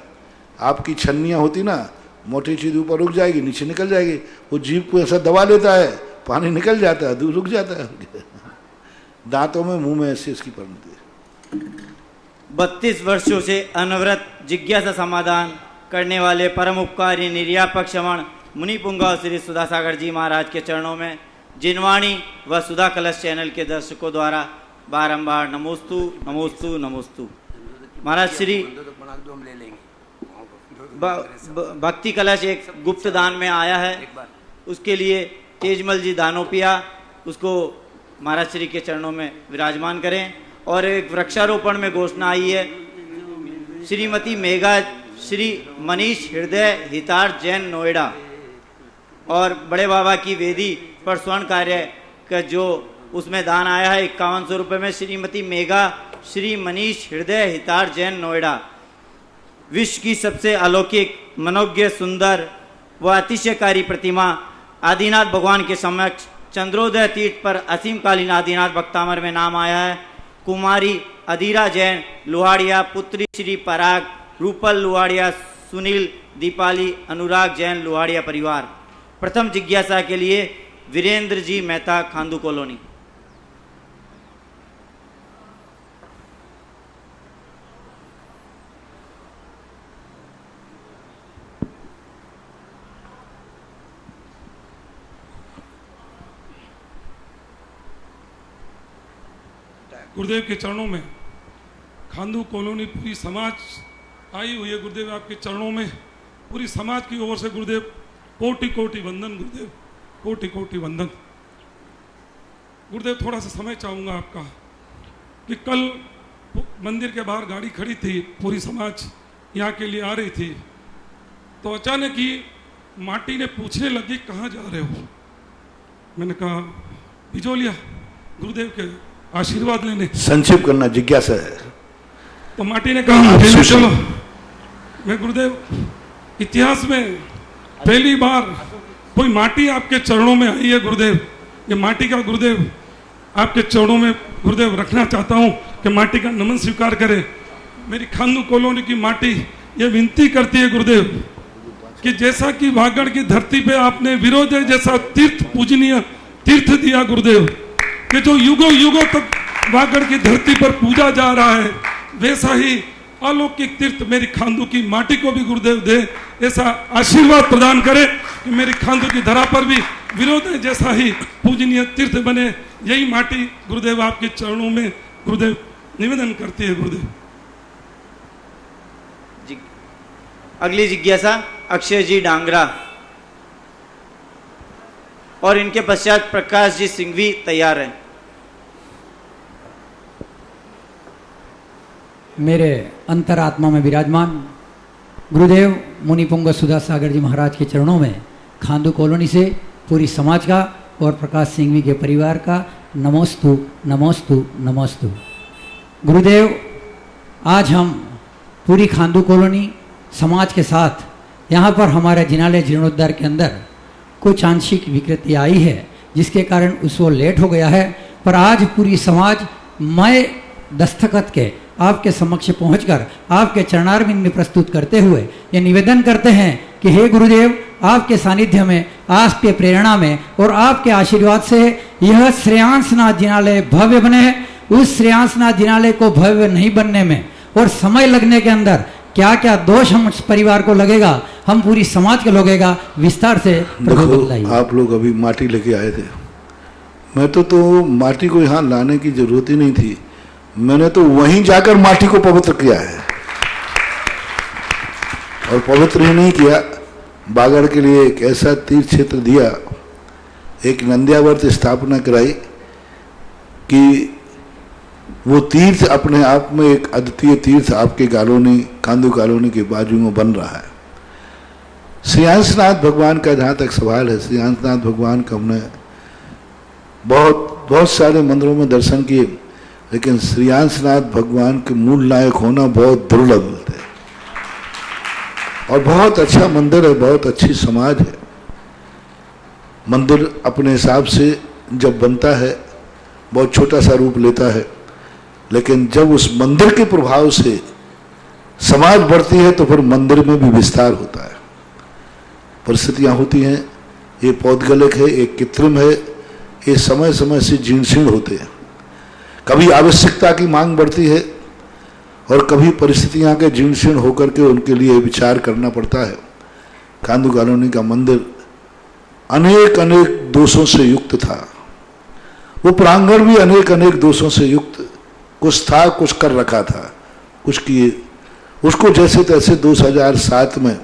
आपकी छन्नियाँ होती ना, मोटी चीज ऊपर रुक जाएगी, नीचे निकल जाएगी, वो जीभ को ऐसा दबा लेता है, पानी निकल जाता है, दूध रुक जाता है। दांतों में, मुंह में ऐसी इसकी परिणति है। 32 वर्षों से अनवरत जिज्ञासा समाधान करने वाले परम उपकारी निर्यापक श्रवण मुनि पुंगा श्री सुधा सागर जी महाराज के चरणों में जिनवाणी व सुधा कलश चैनल के दर्शकों द्वारा बारंबार नमोस्तु नमोस्तु नमोस्तु। महाराज श्री, भक्ति कलश एक गुप्त दान में आया है, उसके लिए तेजमल जी दानोपिया उसको महाराज श्री के चरणों में विराजमान करें। और एक वृक्षारोपण में घोषणा आई है, श्रीमती मेघा श्री मनीष हृदय हितार्थ जैन नोएडा, और बड़े बाबा की वेदी पर स्वर्ण कार्य का जो उसमें दान आया है 5100 रुपये में श्रीमती मेघा श्री मनीष हृदय हितार्थ जैन नोएडा। विश्व की सबसे अलौकिक, मनोज्ञ, सुंदर व अतिशयकारी प्रतिमा आदिनाथ भगवान के समक्ष चंद्रोदय तीर्थ पर असीमकालीन आदिनाथ भक्तामर में नाम आया है। कुमारी अधीरा जैन लुहाड़िया, पुत्री श्री पराग, रूपल लुहाड़िया, सुनील, दीपाली, अनुराग जैन लुहाड़िया परिवार। प्रथम जिज्ञासा के लिए वीरेंद्र जी मेहता, खांदू कॉलोनी। गुरुदेव के चरणों में खांदू कॉलोनी पूरी समाज आई हुई है। गुरुदेव आपके चरणों में पूरी समाज की ओर से गुरुदेव कोटि कोटि वंदन। गुरुदेव कोटि कोटि वंदन। गुरुदेव थोड़ा सा समय चाहूँगा आपका कि कल मंदिर के बाहर गाड़ी खड़ी थी, पूरी समाज यहाँ के लिए आ रही थी, तो अचानक ही माटी ने पूछने लगी कहाँ जा रहे हो। मैंने कहा बिजोलिया गुरुदेव के आशीर्वाद लेने। संक्षिप्त करना जिज्ञासा है। तो माटी ने कहा ले चलो। मैं गुरुदेव इतिहास में पहली बार कोई माटी आपके चरणों में आई है गुरुदेव। ये माटी का गुरुदेव आपके चरणों में गुरुदेव रखना चाहता हूँ कि माटी का नमन स्वीकार करे। मेरी खांदू कॉलोनी की माटी ये विनती करती है गुरुदेव कि जैसा कि वागड़ की धरती पे आपने विरोधय जैसा तीर्थ पूजनीय तीर्थ दिया गुरुदेव, कि जो युगों युगों तक वागड़ की धरती पर पूजा जा रहा है, वैसा ही अलौकिक तीर्थ मेरी खांदू की माटी को भी गुरुदेव दे। ऐसा आशीर्वाद प्रदान करे कि मेरी खांदू की धरा पर भी विरोधय जैसा ही पूजनीय तीर्थ बने। यही माटी गुरुदेव आपके चरणों में गुरुदेव निवेदन करती है गुरुदेव। अगली जिज्ञासा अक्षय जी डांगरा, और इनके पश्चात प्रकाश जी सिंघवी तैयार हैं। मेरे अंतरात्मा में विराजमान गुरुदेव मुनिपुंग सुधा सागर जी महाराज के चरणों में खांदू कॉलोनी से पूरी समाज का और प्रकाश सिंघवी के परिवार का नमोस्तु नमोस्तु नमोस्तु। गुरुदेव, आज हम पूरी खांदू कॉलोनी समाज के साथ यहाँ पर हमारे जिनालय जीर्णोद्धार के अंदर कुछ आंशिक विकृति आई है, जिसके कारण उसको लेट हो गया है, पर आज पूरी समाज मैं दस्तखत के आपके समक्ष पहुंचकर आपके चरणारविंद में प्रस्तुत करते हुए ये निवेदन करते हैं कि हे गुरुदेव, आपके सानिध्य में, आपके प्रेरणा में और आपके आशीर्वाद से यह श्रेयांसनाथ जिनालय भव्य बने। उस श्रेयांसनाथ जिनालय को भव्य नहीं बनने में और समय लगने के अंदर क्या क्या दोष हम परिवार को लगेगा, हम पूरी समाज को लगेगा, विस्तार से देखो। आप लोग अभी माटी लेके आए थे, मैं तो माटी को यहाँ लाने की जरूरत ही नहीं थी। मैंने तो वहीं जाकर माटी को पवित्र किया है, और पवित्र ही नहीं किया, बागड़ के लिए एक ऐसा तीर्थ क्षेत्र दिया, एक नंद्यावर्त स्थापना कराई कि वो तीर्थ अपने आप में एक अद्वितीय तीर्थ आपके कॉलोनी खांदू कॉलोनी के बाजू में बन रहा है। श्रेयांसनाथ भगवान का जहाँ तक सवाल है, श्रेयांसनाथ भगवान का हमने बहुत सारे मंदिरों में दर्शन किए, लेकिन श्रेयांसनाथ भगवान के मूल नायक होना बहुत दुर्लभ है। और बहुत अच्छा मंदिर है, बहुत अच्छी समाज है। मंदिर अपने हिसाब से जब बनता है बहुत छोटा सा रूप लेता है, लेकिन जब उस मंदिर के प्रभाव से समाज बढ़ती है तो फिर मंदिर में भी विस्तार होता है। परिस्थितियां होती हैं, ये पौद्गलिक है, एक कृत्रिम है, ये समय समय से जीर्ण होते हैं। कभी आवश्यकता की मांग बढ़ती है और कभी परिस्थितियां के जीर्ण होकर के उनके लिए विचार करना पड़ता है। खांदू कॉलोनी का मंदिर अनेक दोषों से युक्त था, वो प्रांगण भी अनेक दोषों से युक्त, कुछ था, कुछ कर रखा था, कुछ किए, उसको जैसे तैसे 2007 में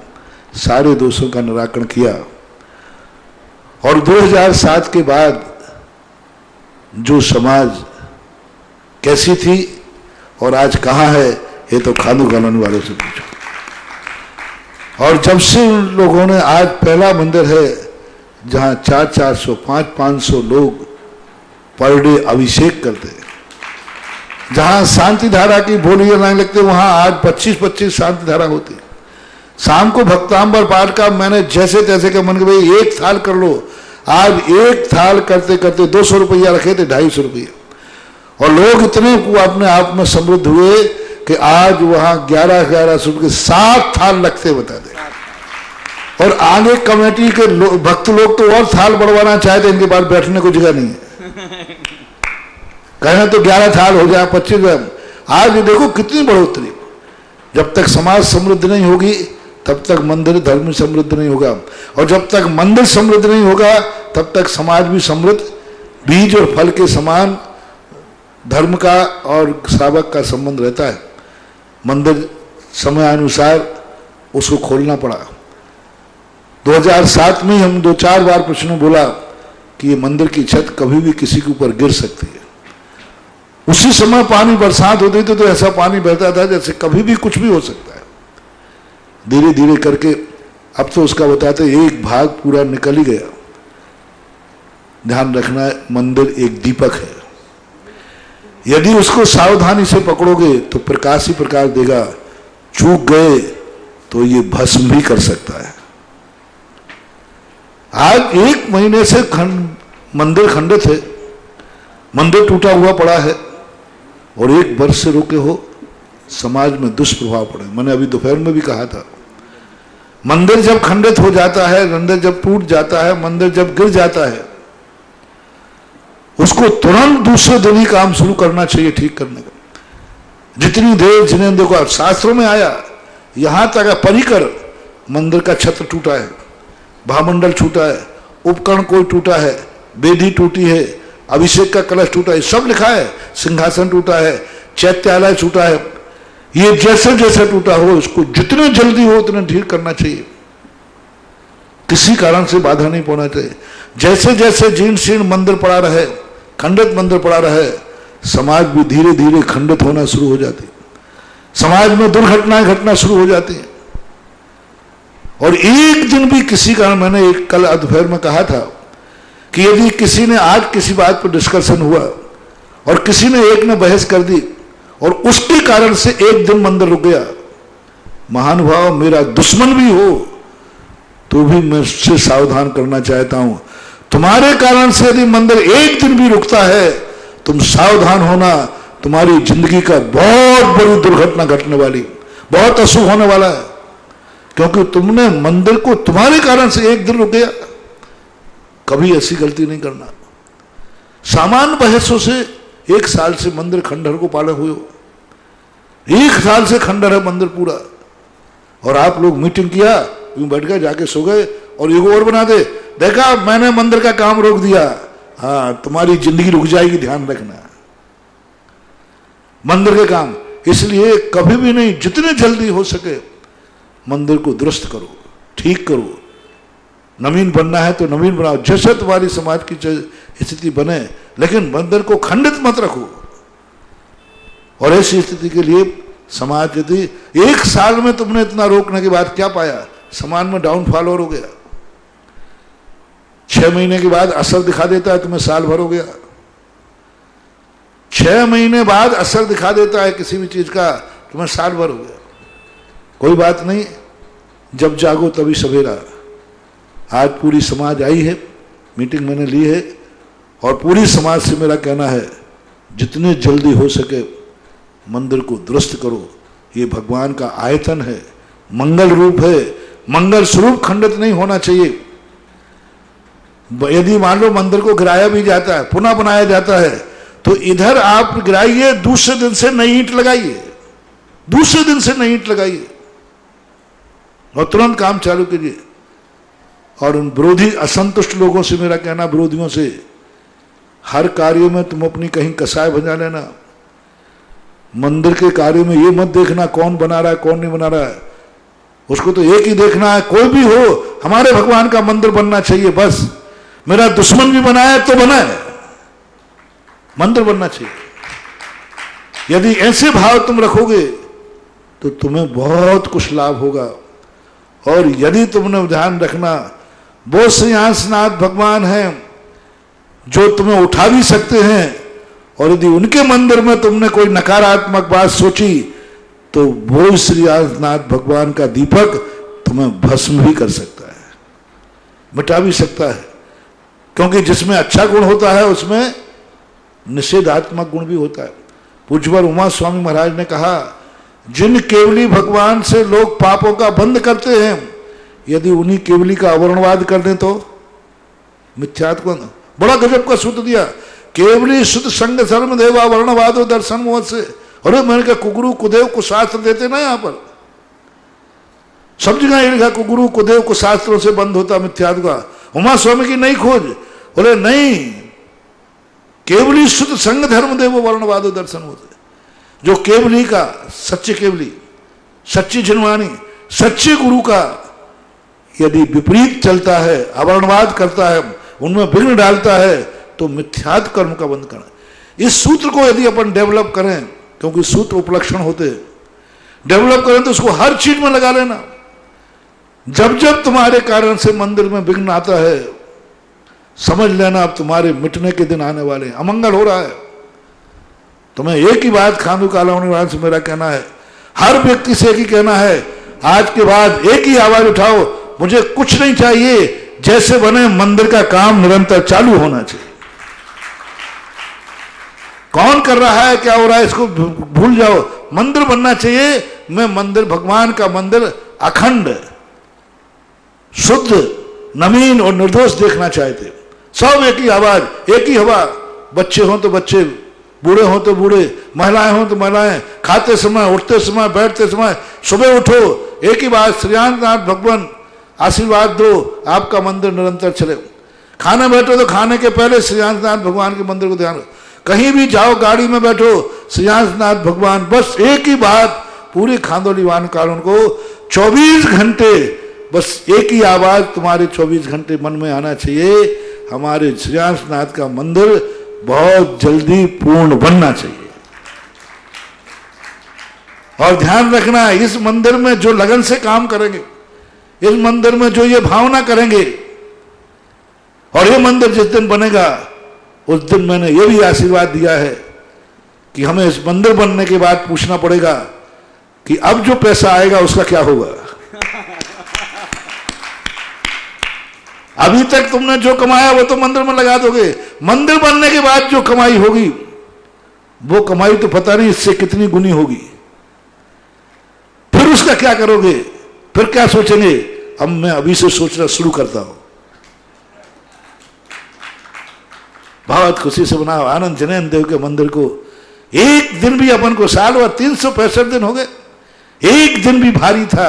सारे दोषों का निराकरण किया। और 2007 के बाद जो समाज कैसी थी और आज कहाँ है, ये तो खांदू कॉलोनी वालों से पूछो। और जब से उन लोगों ने, आज पहला मंदिर है जहां 400-400, 500-500 लोग पर डे अभिषेक करते हैं, जहां शांति धारा की बोली लगने लगते, वहां आज 25-25 शांति धारा होती। शाम को भक्तांबर पाठ का मैंने जैसे तैसे का मन के भाई 1 थाल कर लो, आज 1 थाल करते करते 200 रुपया रखे थे, 250 रुपया, और लोग इतने अपने आप में समृद्ध हुए कि आज वहां 1100 रुपये 7 थाल लगते बता दे। और आगे कमेटी के भक्त लोग तो और थाल बढ़वाना चाहते, इनके पास बैठने को जगह नहीं है, कहना तो 11 थाल हो जाए, 25। आज ये देखो कितनी बढ़ोतरी। जब तक समाज समृद्ध नहीं होगी तब तक मंदिर धर्म समृद्ध नहीं होगा, और जब तक मंदिर समृद्ध नहीं होगा तब तक समाज भी समृद्ध, बीज और फल के समान धर्म का और श्रावक का संबंध रहता है। मंदिर समयानुसार उसको खोलना पड़ा। 2007 में हम 2-4 बार प्रश्न बोला कि ये मंदिर की छत कभी भी किसी के ऊपर गिर सकती है। उसी समय पानी बरसात होती थी तो ऐसा पानी बहता था जैसे कभी भी कुछ भी हो सकता है। धीरे धीरे करके अब तो उसका बताते एक भाग पूरा निकल ही गया। ध्यान रखना है, मंदिर एक दीपक है, यदि उसको सावधानी से पकड़ोगे तो प्रकाश ही प्रकाश देगा, चूक गए तो ये भस्म भी कर सकता है। आज 1 महीने से मंदिर खंडित है, मंदिर टूटा हुआ पड़ा है, और 1 वर्ष से रोके हो समाज में दुष्प्रभाव पड़े। मैंने अभी दोपहर में भी कहा था, मंदिर जब खंडित हो जाता है, मंदिर जब टूट जाता है, मंदिर जब गिर जाता है, उसको तुरंत दूसरे दिन ही काम शुरू करना चाहिए ठीक करने का। जितनी देर जिन्हें देखो, शास्त्रों में आया यहां तक परिकर मंदिर का छत्र टूटा है, भामंडल टूटा है, उपकरण कोई टूटा है, वेदी टूटी है, अभिषेक का कलश टूटा है, सब लिखा है, सिंहासन टूटा है, चैत्यालय टूटा है। ये जैसे जैसे टूटा हो उसको जितने जल्दी हो उतने ठीक करना चाहिए, किसी कारण से बाधा नहीं पड़ना चाहिए। जैसे जैसे जीर्ण शीर्ण मंदिर पड़ा रहे, खंडित मंदिर पड़ा रहे, समाज भी धीरे धीरे खंडित होना शुरू हो जाती, समाज में दुर्घटनाएं घटना शुरू हो जाती हैं। और एक दिन भी किसी कारण, मैंने एक कल दोपहर में कहा था कि यदि किसी ने आज किसी बात पर डिस्कशन हुआ और किसी ने एक ने बहस कर दी और उसके कारण से एक दिन मंदिर रुक गया, महानुभाव मेरा दुश्मन भी हो तो भी मैं उससे सावधान करना चाहता हूं। तुम्हारे कारण से यदि मंदिर एक दिन भी रुकता है, तुम सावधान होना, तुम्हारी जिंदगी का बहुत बड़ी दुर्घटना घटने वाली, बहुत अशुभ होने वाला है, क्योंकि तुमने मंदिर को तुम्हारे कारण से एक दिन रुक गया। कभी ऐसी गलती नहीं करना। सामान्य बहसों से 1 साल से मंदिर खंडहर को पाले हुए हो, 1 साल से खंडहर है मंदिर पूरा, और आप लोग मीटिंग किया, यूं बैठ गए, जाके सो गए और ईगो और बना दे, देखा मैंने मंदिर का काम रोक दिया। हाँ, तुम्हारी जिंदगी रुक जाएगी, ध्यान रखना मंदिर के काम। इसलिए कभी भी नहीं, जितने जल्दी हो सके मंदिर को दुरुस्त करो, ठीक करो। नवीन बनना है तो नवीन बनाओ, जैसे तुम्हारी समाज की स्थिति बने, लेकिन मंदिर को खंडित मत रखो। और ऐसी स्थिति के लिए समाज, यदि 1 साल में तुमने इतना रोकने के बाद क्या पाया, समाज में डाउनफॉल और हो गया। 6 महीने के बाद असर दिखा देता है, तुम्हें साल भर हो गया। 6 महीने बाद असर दिखा देता है किसी भी चीज का, तुम्हें साल भर हो गया। कोई बात नहीं, जब जागो तभी सवेरा। आज पूरी समाज आई है, मीटिंग मैंने ली है, और पूरी समाज से मेरा कहना है जितने जल्दी हो सके मंदिर को दुरुस्त करो। ये भगवान का आयतन है, मंगल रूप है, मंगल स्वरूप खंडित नहीं होना चाहिए। यदि मान लो मंदिर को गिराया भी जाता है, पुनः बनाया जाता है, तो इधर आप गिराइए, दूसरे दिन से नई ईंट लगाइए, दूसरे दिन से नई ईंट लगाइए और तुरंत काम चालू कीजिए। और उन विरोधी असंतुष्ट लोगों से मेरा कहना, विरोधियों से, हर कार्य में तुम अपनी कहीं कसाय बजा लेना। मंदिर के कार्य में ये मत देखना कौन बना रहा है कौन नहीं बना रहा है, उसको तो एक ही देखना है, कोई भी हो हमारे भगवान का मंदिर बनना चाहिए बस। मेरा दुश्मन भी बनाए तो बनाए, मंदिर बनना चाहिए। यदि ऐसे भाव तुम रखोगे तो तुम्हें बहुत कुछ लाभ होगा। और यदि तुमने ध्यान रखना, वो श्रीयांशनाथ भगवान हैं जो तुम्हें उठा भी सकते हैं, और यदि उनके मंदिर में तुमने कोई नकारात्मक बात सोची तो वो श्रीयांशनाथ भगवान का दीपक तुम्हें भस्म भी कर सकता है, मिटा भी सकता है। क्योंकि जिसमें अच्छा गुण होता है उसमें निषेधात्मक गुण भी होता है। पूज्यवर उमा स्वामी महाराज ने कहा, जिन केवली भगवान से लोग पापों का बंध करते हैं, यदि उन्हीं केवली का अवर्णवाद कर दें तो मिथ्यात्व। बड़ा गजब का सूत्र दिया, केवली शुद्ध संग धर्म देवा वर्णवादो दर्शन मोह से। अरे मैंने कहा कुगुरु कुदेव को शास्त्र देते ना, यहां पर सब जगह ये लिखा कुगुरु कुदेव को शास्त्रों से बंद होता मिथ्यात्व का। उमा स्वामी की नहीं खोज, बोले नहीं, केवली शुद्ध संग धर्म देव वर्णवादो दर्शन होते। जो केवली का, सच्चे केवली, सच्ची जिनवाणी, सच्चे गुरु का यदि विपरीत चलता है, अवर्णवाद करता है, उनमें विघ्न डालता है, तो मिथ्यात्व कर्म का बंध करना। इस सूत्र को यदि अपन डेवलप करें, क्योंकि सूत्र उपलक्षण होते हैं, डेवलप करें तो उसको हर चीज में लगा लेना। जब जब तुम्हारे कारण से मंदिर में विघ्न आता है, समझ लेना अब तुम्हारे मिटने के दिन आने वाले हैं, अमंगल हो रहा है। तुम्हें एक ही बात खांडू कालावनी से मेरा कहना है, हर व्यक्ति से एक ही कहना है, आज के बाद एक ही आवाज उठाओ, मुझे कुछ नहीं चाहिए, जैसे बने मंदिर का काम निरंतर चालू होना चाहिए। कौन कर रहा है, क्या हो रहा है, इसको भूल जाओ, मंदिर बनना चाहिए। मैं मंदिर, भगवान का मंदिर अखंड, शुद्ध, नवीन और निर्दोष देखना चाहते। सब एक ही आवाज, एक ही हवा, बच्चे हों तो बच्चे, बूढ़े हों तो बूढ़े, महिलाएं हों तो महिलाएं, खाते समय, उठते समय, बैठते समय, सुबह उठो, एक ही बात, श्रीयांशनाथ भगवान आशीर्वाद दो, आपका मंदिर निरंतर चले। खाने बैठो तो खाने के पहले श्रीयांशनाथ भगवान के मंदिर को ध्यान रखो। कहीं भी जाओ, गाड़ी में बैठो, श्रीयांशनाथ भगवान, बस एक ही बात, पूरी खांदोली वान कानून को 24 घंटे बस एक ही आवाज तुम्हारे 24 घंटे मन में आना चाहिए, हमारे श्रीयांशनाथ का मंदिर बहुत जल्दी पूर्ण बनना चाहिए। और ध्यान रखना, इस मंदिर में जो लगन से काम करेंगे, इस मंदिर में जो ये भावना करेंगे, और ये मंदिर जिस दिन बनेगा उस दिन मैंने ये भी आशीर्वाद दिया है कि हमें इस मंदिर बनने के बाद पूछना पड़ेगा कि अब जो पैसा आएगा उसका क्या होगा। अभी तक तुमने जो कमाया वो तो मंदिर में लगा दोगे, मंदिर बनने के बाद जो कमाई होगी वो कमाई तो पता नहीं इससे कितनी गुनी होगी। फिर उसका क्या करोगे, फिर क्या सोचेंगे। अब मैं अभी से सोचना शुरू करता हूं। बहुत खुशी से बनाओ आनंद जनेन देव के मंदिर को। एक दिन भी अपन को, साल भर 365 दिन हो गए, एक दिन भी भारी था,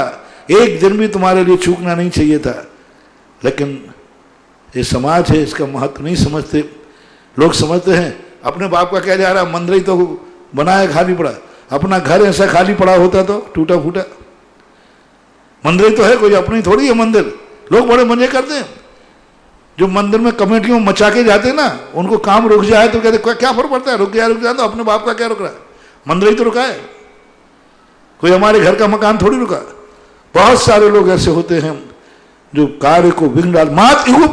एक दिन भी तुम्हारे लिए चूकना नहीं चाहिए था। लेकिन ये समाज है, इसका महत्व नहीं समझते लोग। समझते हैं अपने बाप का क्या जा रहा, मंदिर ही तो बनाया खाली पड़ा, अपना घर ऐसा खाली पड़ा होता तो टूटा फूटा। मंदिर ही तो है, कोई अपनी थोड़ी है मंदिर। लोग बड़े मजे करते हैं, जो मंदिर में कमेटियों मचा के जाते ना, उनको काम रुक जाए तो कहते क्या फर्क पड़ता है, रुक गया तो अपने बाप का क्या रुक रहा है, मंदिर ही तो रुका है, कोई हमारे घर का मकान थोड़ी रुका। बहुत सारे लोग ऐसे होते हैं जो कार्य को विघ्न डाल, मात्र ईगो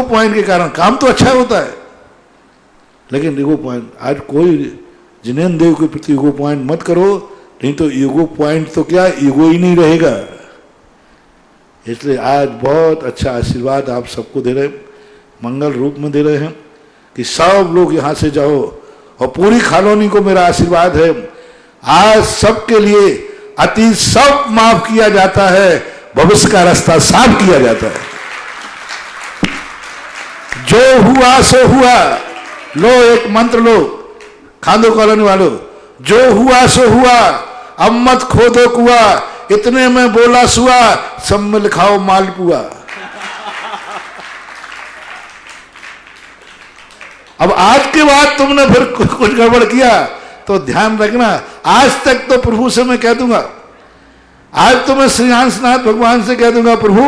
पॉइंट के कारण। काम तो अच्छा होता है लेकिन ईगो पॉइंट, आज कोई जिनेन्द्र देव के प्रति ईगो पॉइंट मत करो, नहीं तो ईगो पॉइंट तो क्या, ईगो ही नहीं रहेगा। इसलिए आज बहुत अच्छा आशीर्वाद आप सबको दे रहे हैं, मंगल रूप में दे रहे हैं कि सब लोग यहाँ से जाओ। और पूरी कॉलोनी को मेरा आशीर्वाद है, आज सबके लिए अतीत सब माफ किया जाता है, भविष्य का रास्ता साफ किया जाता है। जो हुआ सो हुआ। लो एक मंत्र लो खांदो कॉलोनी वालों, जो हुआ सो हुआ, अब मत खोदो कुआ, इतने में बोला सुआ, सब में लिखाओ मालपुआ। अब आज के बाद तुमने फिर कुछ गड़बड़ किया तो ध्यान रखना, आज तक तो प्रभु से मैं कह दूंगा, आज तो मैं श्रीयांशनाथ भगवान से कह दूंगा, प्रभु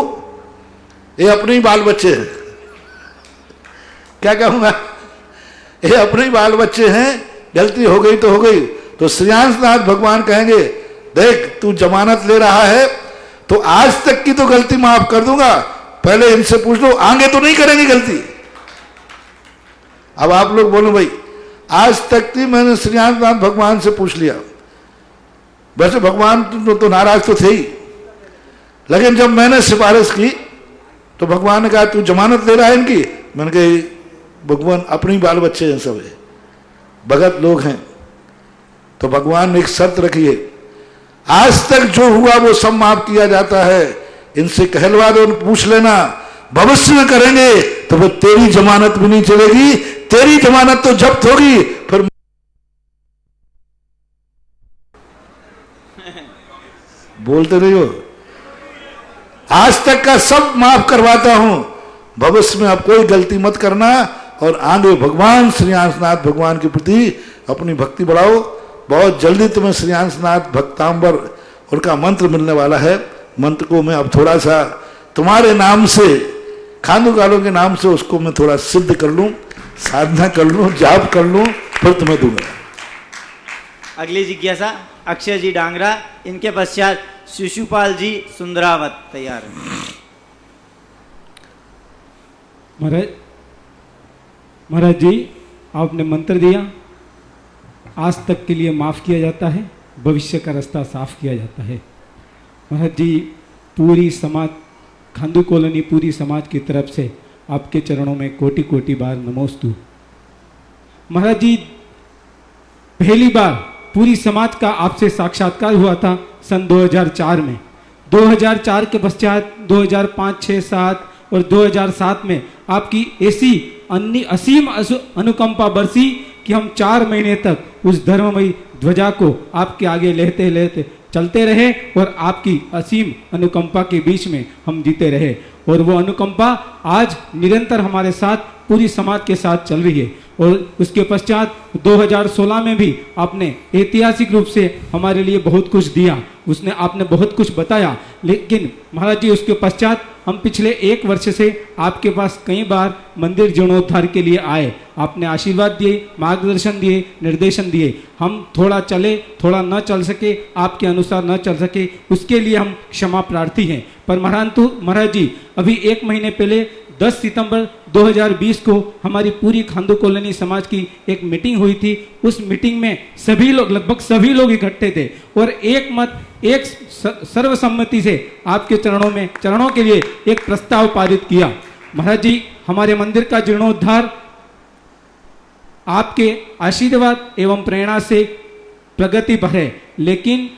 ये अपने ही बाल बच्चे हैं। क्या कहूंगा, ये अपने ही बाल बच्चे हैं, गलती हो गई तो हो गई। तो श्रीयांशनाथ भगवान कहेंगे देख तू जमानत ले रहा है तो आज तक की तो गलती माफ कर दूंगा, पहले इनसे पूछ लो, आगे तो नहीं करेंगे गलती। अब आप लोग बोलो भाई, आज तक की मैंने श्रीनाथ भगवान से पूछ लिया, वैसे भगवान तो नाराज तो थे ही, लेकिन जब मैंने सिफारिश की तो भगवान ने कहा तू जमानत ले रहा है इनकी। मैंने कहा भगवान अपनी बाल बच्चे हैं, सब है, भगत लोग हैं, तो भगवान ने एक शर्त रखी है, आज तक जो हुआ वो सब माफ किया जाता है, इनसे कहलवा दो, पूछ लेना, भविष्य में करेंगे तो फिर तेरी जमानत भी नहीं चलेगी, तेरी जमानत तो जब्त होगी। फिर बोलते नहीं हो, आज तक का सब माफ करवाता हूं, भविष्य में अब कोई गलती मत करना, और आगे भगवान श्रीयांशनाथ भगवान के प्रति अपनी भक्ति बढ़ाओ। बहुत जल्दी तुम्हें श्रीयांशनाथ भक्तांबर उनका मंत्र मिलने वाला है। मंत्र को मैं अब थोड़ा सा तुम्हारे नाम से, खांडू कालों के नाम से उसको मैं थोड़ा सिद्ध कर लूं, साधना कर लूं, जाप कर लूं, फिर तुम्हें दूंगा। अगली जिज्ञासा अक्षय जी डांगरा, इनके पश्चात शिशुपाल जी सुंदरावत तैयार है। महाराज जी, आपने मंत्र दिया, आज तक के लिए माफ किया जाता है, भविष्य का रास्ता साफ किया जाता है। महाराज जी, पूरी समाज, खांडू कॉलोनी पूरी समाज की तरफ से आपके चरणों में कोटि कोटि बार नमोस्तु। महाराज जी, पहली बार पूरी समाज का आपसे साक्षात्कार हुआ था सन 2004 में। 2004 के पश्चात 2005, 6, 7 और 2007 में आपकी ऐसी असीम अनुकंपा बरसी कि हम 4 महीने तक उस धर्ममयी ध्वजा को आपके आगे लेते लेते चलते रहे, और आपकी असीम अनुकंपा के बीच में हम जीते रहे, और वो अनुकंपा आज निरंतर हमारे साथ, पूरी समाज के साथ चल रही है। और उसके पश्चात 2016 में भी आपने ऐतिहासिक रूप से हमारे लिए बहुत कुछ दिया, आपने बहुत कुछ बताया। लेकिन महाराज जी, उसके पश्चात हम पिछले 1 वर्ष से आपके पास कई बार मंदिर जीर्णोद्धार के लिए आए, आपने आशीर्वाद दिए, मार्गदर्शन दिए, निर्देशन दिए। हम थोड़ा चले, थोड़ा न चल सके, आपके अनुसार न चल सके, उसके लिए हम क्षमा प्रार्थी हैं। पर महाराज जी, अभी 1 महीने पहले 10 सितंबर 2020 को हमारी पूरी खांडू कॉलोनी समाज की एक मीटिंग हुई थी। उस मीटिंग में सभी लोग, लगभग सभी लोग इकट्ठे थे, और एक सर्वसम्मति से आपके चरणों के लिए एक प्रस्ताव पारित किया। महाराज जी, हमारे मंदिर का जीर्णोद्धार आपके आशीर्वाद एवं प्रेरणा से प्रगति पर है, लेकिन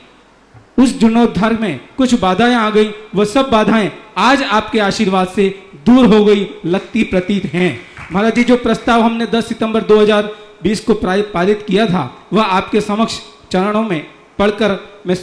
उस जीर्णोद्धार में कुछ बाधाएं आ गई। वह सब बाधाएं आज आपके आशीर्वाद से दूर हो गई लगती प्रतीत हैं। महाराज जी, जो प्रस्ताव हमने 10 सितंबर 2020 को पारित किया था, वह आपके समक्ष चरणों में पढ़कर मैं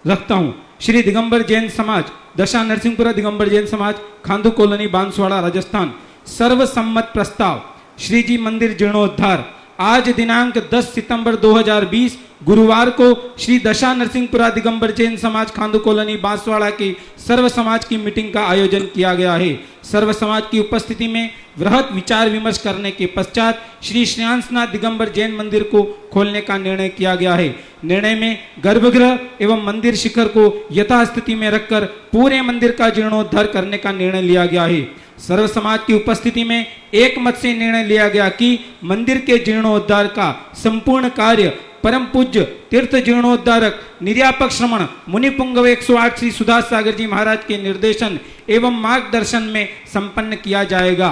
रखता हूं। श्री दिगंबर जैन समाज, दशा नरसिंहपुरा दिगंबर जैन समाज, खांडू कॉलोनी, बांसवाड़ा, राजस्थान। सर्वसम्मत प्रस्ताव, श्री जी मंदिर जीर्णोद्धार। आज दिनांक 10 सितंबर 2020 गुरुवार को श्री दशा नरसिंहपुरा दिगंबर जैन समाज, खांडू कॉलोनी, बांसवाड़ा की सर्व समाज की मीटिंग का आयोजन किया गया है। सर्व समाज की उपस्थिति में वृहत विचार विमर्श करने के पश्चात श्री श्रेयांशनाथ दिगंबर जैन मंदिर को खोलने का निर्णय किया गया है। निर्णय में गर्भगृह एवं मंदिर शिखर को यथास्थिति में रखकर पूरे मंदिर का जीर्णोद्धार करने का निर्णय लिया गया है। सर्व समाज की उपस्थिति में एक मत से निर्णय लिया गया कि मंदिर के जीर्णोद्धार का संपूर्ण कार्य परम पूज्य तीर्थ जीर्णोद्धारक निर्यापक श्रमण मुनिपुंगव 108 श्री सुधास सागर जी महाराज के निर्देशन एवं मार्गदर्शन में संपन्न किया जाएगा।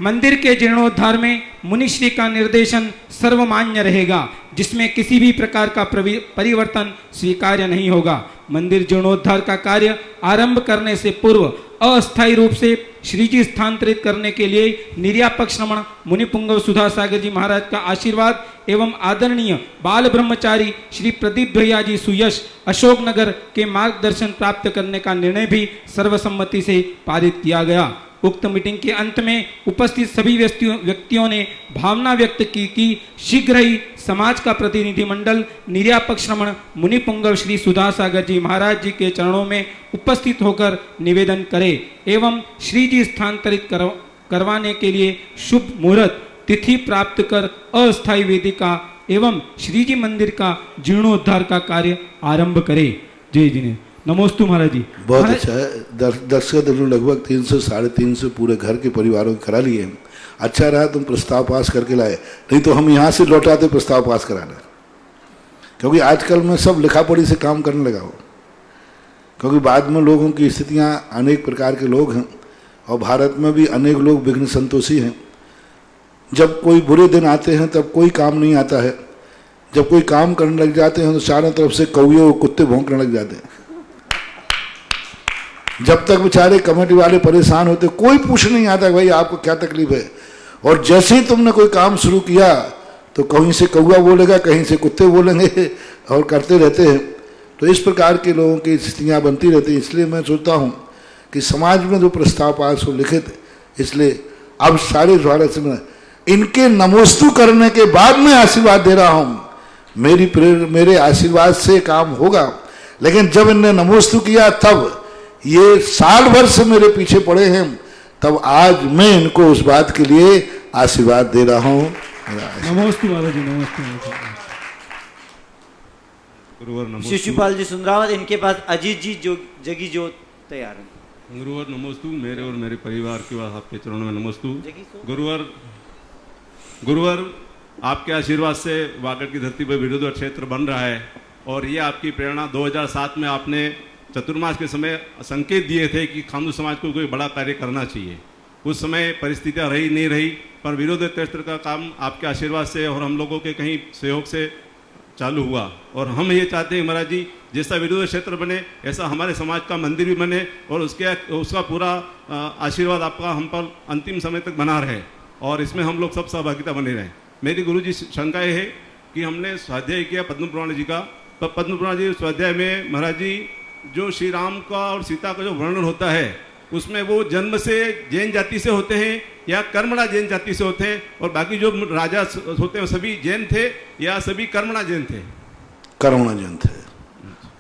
मंदिर के जीर्णोद्धार में मुनिश्री का निर्देशन सर्वमान्य रहेगा, जिसमें किसी भी प्रकार का परिवर्तन स्वीकार्य नहीं होगा। मंदिर जीर्णोद्धार का कार्य आरंभ करने से पूर्व अस्थायी रूप से श्री जी स्थानांतरित करने के लिए निर्यापक श्रमण मुनिपुंगव सुधा सागर जी महाराज का आशीर्वाद एवं आदरणीय बाल ब्रह्मचारी श्री प्रदीप भैया जी सुयश अशोकनगर के मार्गदर्शन प्राप्त करने का निर्णय भी सर्वसम्मति से पारित किया गया। उक्त मीटिंग के अंत में उपस्थित सभी व्यक्तियों ने भावना व्यक्त की कि शीघ्र ही समाज का प्रतिनिधिमंडल निर्यापक श्रमण मुनिपुंगव श्री सुधा सागर जी महाराज जी के चरणों में उपस्थित होकर निवेदन करे एवं श्री जी स्थानांतरित करवाने के लिए शुभ मुहूर्त तिथि प्राप्त कर अस्थायी वेदी का एवं श्री जी मंदिर का जीर्णोद्धार का कार्य आरंभ करे। जय जिने। नमोस्तु महाराज जी। बहुत अच्छा है। दर्शक लगभग 300 350 पूरे घर के परिवारों को करा लिए। अच्छा रहा तुम प्रस्ताव पास करके लाए, नहीं तो हम यहाँ से लौटाते प्रस्ताव पास कराना, क्योंकि आजकल मैं सब लिखा पढ़ी से काम करने लगा हूँ। क्योंकि बाद में लोगों की स्थितियाँ अनेक प्रकार के लोग हैं और भारत में भी अनेक लोग विघ्न संतोषी हैं। जब कोई बुरे दिन आते हैं तब कोई काम नहीं आता है, जब कोई काम करने लग जाते हैं तो चारों तरफ से कौवे और कुत्ते भौंकने लग जाते हैं। जब तक बेचारे कमेटी वाले परेशान होते, कोई पूछ नहीं आता भाई आपको क्या तकलीफ है, और जैसे ही तुमने कोई काम शुरू किया तो कहीं से कौवा बोलेगा, कहीं से कुत्ते बोलेंगे और करते रहते हैं। तो इस प्रकार के लोगों की स्थितियाँ बनती रहती हैं। इसलिए मैं सोचता हूँ कि समाज में जो प्रस्ताव पास हो लिखित, इसलिए अब सारे द्वारा से इनके नमोस्तु करने के बाद मैं आशीर्वाद दे रहा हूँ। मेरे आशीर्वाद से काम होगा, लेकिन जब इनने नमोस्तु किया तब ये साल भर से मेरे पीछे पड़े हैं, तब आज मैं इनको उस बात के लिए आशीर्वाद दे रहा हूँ। नमोस्तु महाराज जी। नमस्ते। शिशुपाल जी सुंदरावत, इनके पास अजीत जी जो जगी जो तैयार है। गुरुवर नमोस्तु। मेरे और मेरे परिवार के बाद आपके चरणों में नमोस्तु। गुरुवर आपके आशीर्वाद से वागड़ की धरती पर विरुद्ध क्षेत्र बन रहा है, और ये आपकी प्रेरणा 2007 में आपने चतुर्मास के समय संकेत दिए थे कि खांडू समाज को कोई बड़ा कार्य करना चाहिए। उस समय परिस्थितियां रही नहीं रही, पर विरोध क्षेत्र का काम आपके आशीर्वाद से और हम लोगों के कहीं सहयोग से चालू हुआ। और हम ये चाहते हैं महाराज जी, जैसा विरोध क्षेत्र बने ऐसा हमारे समाज का मंदिर भी बने, और उसका पूरा आशीर्वाद आपका हम पर अंतिम समय तक बना रहे, और इसमें हम लोग सब सहभागिता बने रहें। मेरी गुरु जी शंका ये है कि हमने स्वाध्याय किया पद्म पुराण जी का, तो पद्म पुराण जी स्वाध्याय में महाराज जी जो श्री राम का और सीता का जो वर्णन होता है, उसमें वो जन्म से जैन जाति से होते हैं या कर्मणा जैन जाति से होते हैं, और बाकी जो राजा होते हैं सभी जैन थे या सभी कर्मणा जैन थे? कर्मणा जैन थे,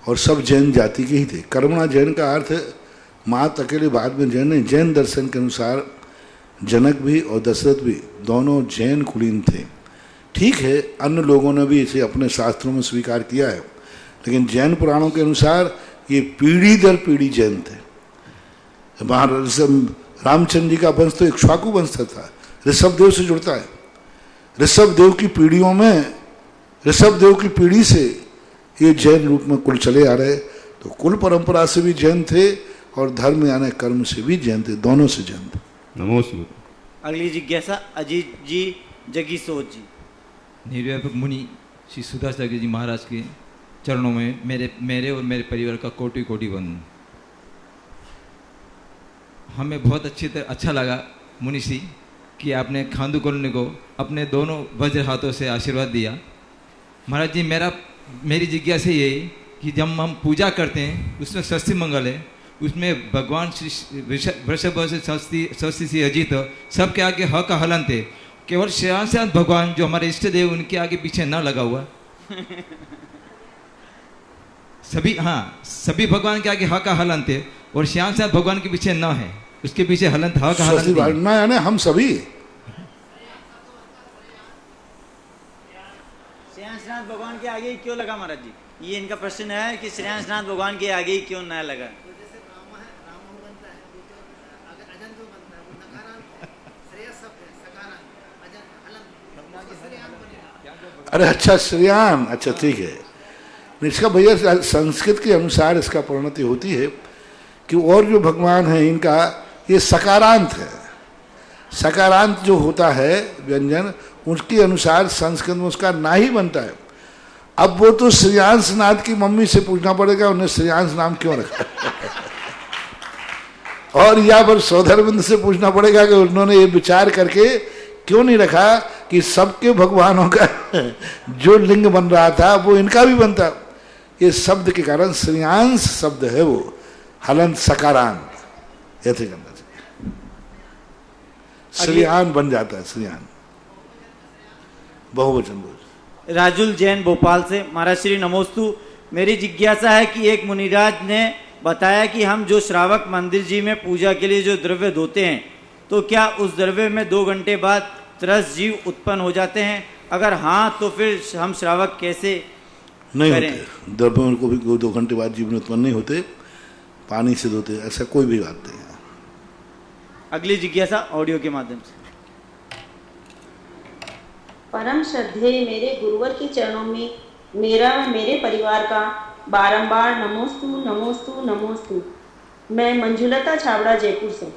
और सब जैन जाति के ही थे। कर्मणा जैन का अर्थ मात अकेले बाद में जैन नहीं, जैन दर्शन के अनुसार जनक भी और दशरथ भी दोनों जैन कुलीन थे। ठीक है, अन्य लोगों ने भी इसे अपने शास्त्रों में स्वीकार किया है, लेकिन जैन पुराणों के अनुसार ये पीढ़ी दर पीढ़ी जैन थे। रामचंद्र जी का वंश तो इक्ष्वाकु वंश था, ऋषभ देव से जुड़ता है। ऋषभ देव की पीढ़ियों में, ऋषभ देव की पीढ़ी से ये जैन रूप में कुल चले आ रहे। तो कुल परंपरा से भी जैन थे और धर्म यानी कर्म से भी जैन थे, दोनों से जैन थे। नमोस्तु। अगली जिज्ञासा अजीत जी जगी सोच जी। निर्व्यापक मुनि श्री सुधासागर जी महाराज के चरणों में मेरे और मेरे परिवार का कोटि कोटि वंदन। हमें बहुत अच्छा लगा मुनि श्री कि आपने खांडू कॉलोनी को अपने दोनों वज्र हाथों से आशीर्वाद दिया। महाराज जी, मेरी जिज्ञासा ये है कि जब हम पूजा करते हैं उसमें षष्ठी मंगल है, उसमें भगवान श्री वृषभ से षष्ठी से अजीत सबके आगे ह का हलन थे, केवल श्रेयांश भगवान जो हमारे इष्ट देव उनके आगे पीछे न लगा हुआ। सभी भगवान के आगे ह का हलन थे और श्याम साथ भगवान के पीछे न है, उसके पीछे हलन था का हलन यानी हम सभी श्रेयांशनाथ भगवान के आगे ही क्यों लगा महाराज जी? ये इनका प्रश्न है कि श्रेयांशनाथ भगवान के आगे ही क्यों न लगा? अरे अच्छा, श्रेयान, अच्छा ठीक है। इसका भैया संस्कृत के अनुसार इसका परिणति होती है कि और जो भगवान है इनका ये सकारांत है। सकारांत जो होता है व्यंजन, उसके अनुसार संस्कृत में उसका ना ही बनता है। अब वो तो श्रेयांश नाथ की मम्मी से पूछना पड़ेगा उन्हें श्रेयांश नाम क्यों रखा और या फिर सौधरबिंद से पूछना पड़ेगा कि उन्होंने ये विचार करके क्यों नहीं रखा कि सबके भगवानों का जो लिंग बन रहा था वो इनका भी बनता। ये शब्द के कारण श्रेयांश शब्द है, वो हलंत सकारांत ऐसे करना चाहिए, श्रेयान बन जाता है, श्रेयान बहुवचन बोल। राजुल जैन भोपाल से, महाराज श्री नमोस्तु। मेरी जिज्ञासा है कि एक मुनिराज ने बताया कि हम जो श्रावक मंदिर जी में पूजा के लिए जो द्रव्य धोते हैं, तो क्या उस द्रव्य में 2 घंटे बाद 13 जीव उत्पन्न हो जाते हैं? अगर हाँ तो फिर हम श्रावक कैसे नहीं करें? होते द्रव्य को भी 2 घंटे बाद जीवन उत्पन्न नहीं होते, पानी से धोते, ऐसा कोई भी बात नहीं है। अगली जिज्ञासा ऑडियो के माध्यम से। परम श्रद्धेय मेरे गुरुवर के चरणों में मेरा व मेरे परिवार का बारंबार नमोस्तु नमोस्तु नमोस्तु। मैं मंजुलता छाबड़ा जयपुर से।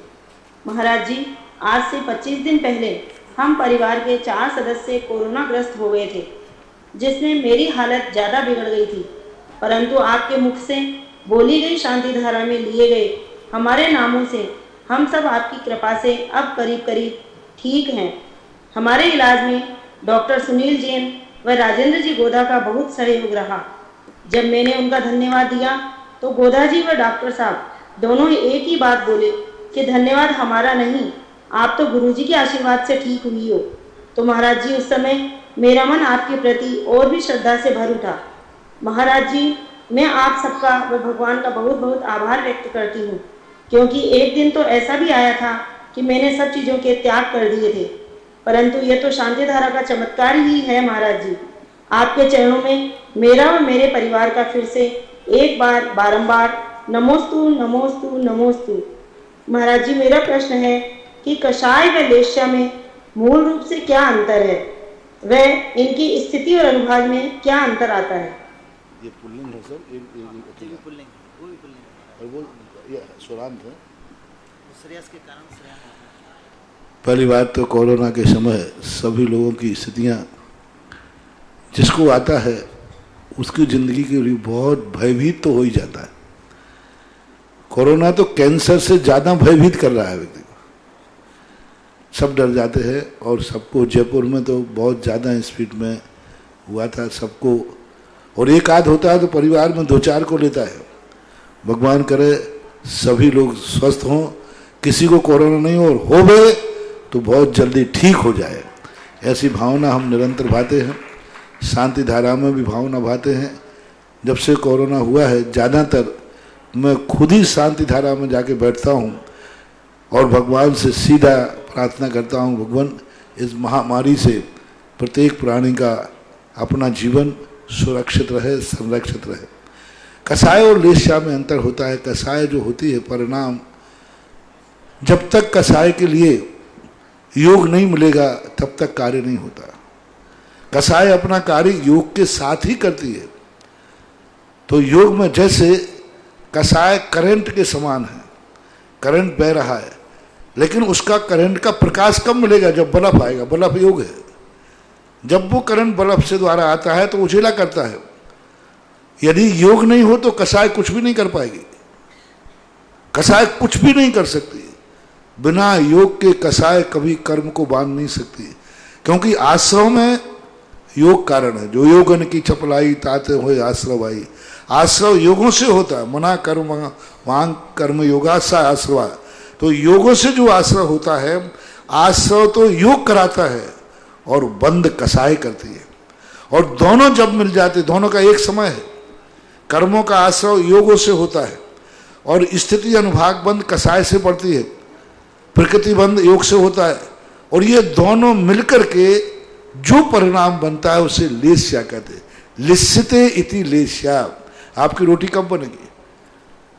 महाराज जी, आज से 25 दिन पहले हम परिवार के 4 सदस्य कोरोना ग्रस्त हो गए थे, जिसमें मेरी हालत ज़्यादा बिगड़ गई थी, परंतु आपके मुख से बोली गई शांति धारा में लिए गए हमारे नामों से हम सब आपकी कृपा से अब करीब करीब ठीक हैं। हमारे इलाज में डॉक्टर सुनील जैन व राजेंद्र जी गोधा का बहुत सहयोग रहा। जब मैंने उनका धन्यवाद दिया तो गोधा जी व डॉक्टर साहब दोनों एक ही बात बोले कि धन्यवाद हमारा नहीं, आप तो गुरुजी के आशीर्वाद से ठीक हुई हो। तो महाराज जी, उस समय मेरा मन आपके प्रति और भी श्रद्धा से भर उठा। महाराज जी, मैं आप सबका व भगवान का बहुत बहुत आभार व्यक्त करती हूँ, क्योंकि एक दिन तो ऐसा भी आया था कि मैंने सब चीज़ों के त्याग कर दिए थे, परंतु ये तो शांति धारा का चमत्कार ही है। महाराज जी, आपके चरणों में मेरा व मेरे परिवार का फिर से एक बार बारंबार नमोस्तु नमोस्तु नमोस्तु। महाराज जी, मेरा प्रश्न है कि कषाय व लेस्या में मूल रूप से क्या अंतर है, वह इनकी स्थिति और अनुभाग में क्या अंतर आता है? ये पुल्लिंग है सर, ये स्वरांत है। पहली बात तो कोरोना के समय सभी लोगों की स्थितियां, जिसको आता है उसकी जिंदगी के लिए बहुत भयभीत तो हो ही जाता है। कोरोना तो कैंसर से ज़्यादा भयभीत कर रहा है व्यक्ति को, सब डर जाते हैं। और सबको जयपुर में तो बहुत ज़्यादा स्पीड में हुआ था सबको, और एक आध होता है तो परिवार में 2-4 को लेता है। भगवान करे सभी लोग स्वस्थ हों, किसी को कोरोना नहीं हो, और हो गए तो बहुत जल्दी ठीक हो जाए, ऐसी भावना हम निरंतर भाते हैं। शांति धारा में भी भावना भाते हैं। जब से कोरोना हुआ है ज़्यादातर मैं खुद ही शांति धारा में जाके बैठता हूँ और भगवान से सीधा प्रार्थना करता हूँ, भगवान इस महामारी से प्रत्येक प्राणी का अपना जीवन सुरक्षित रहे, संरक्षित रहे। कषाय और लेस्या में अंतर होता है। कषाय जो होती है परिणाम, जब तक कषाय के लिए योग नहीं मिलेगा तब तक कार्य नहीं होता। कषाय अपना कार्य योग के साथ ही करती है। तो योग में जैसे कषाय करंट के समान है, करंट बह रहा है, लेकिन उसका करंट का प्रकाश कब मिलेगा? जब बल्ब आएगा। बल्ब योग है। जब वो करंट बल्ब से द्वारा आता है तो उछेला करता है। यदि योग नहीं हो तो कषाय कुछ भी नहीं कर पाएगी। कषाय कुछ भी नहीं कर सकती। बिना योग के कषाय कभी कर्म को बांध नहीं सकती, क्योंकि आश्रव में योग कारण है। जो योगन की चपलाई ताते हुए आश्रव आई। आश्रव योगों से होता है। मना कर्म वांग कर्म योगा सा आश्रवा। तो योगों से जो आश्रव होता है, आश्रव तो योग कराता है और बंद कषाय करती है। और दोनों जब मिल जाते, दोनों का एक समय है। कर्मों का आश्रव योगों से होता है और स्थिति अनुभाग बंद कषाय से पड़ती है। प्रकृति बंद योग से होता है। और ये दोनों मिलकर के जो परिणाम बनता है उसे लेस्या कहते हैं। लिस्यते इति लेस्या। आपकी रोटी कब बनेगी?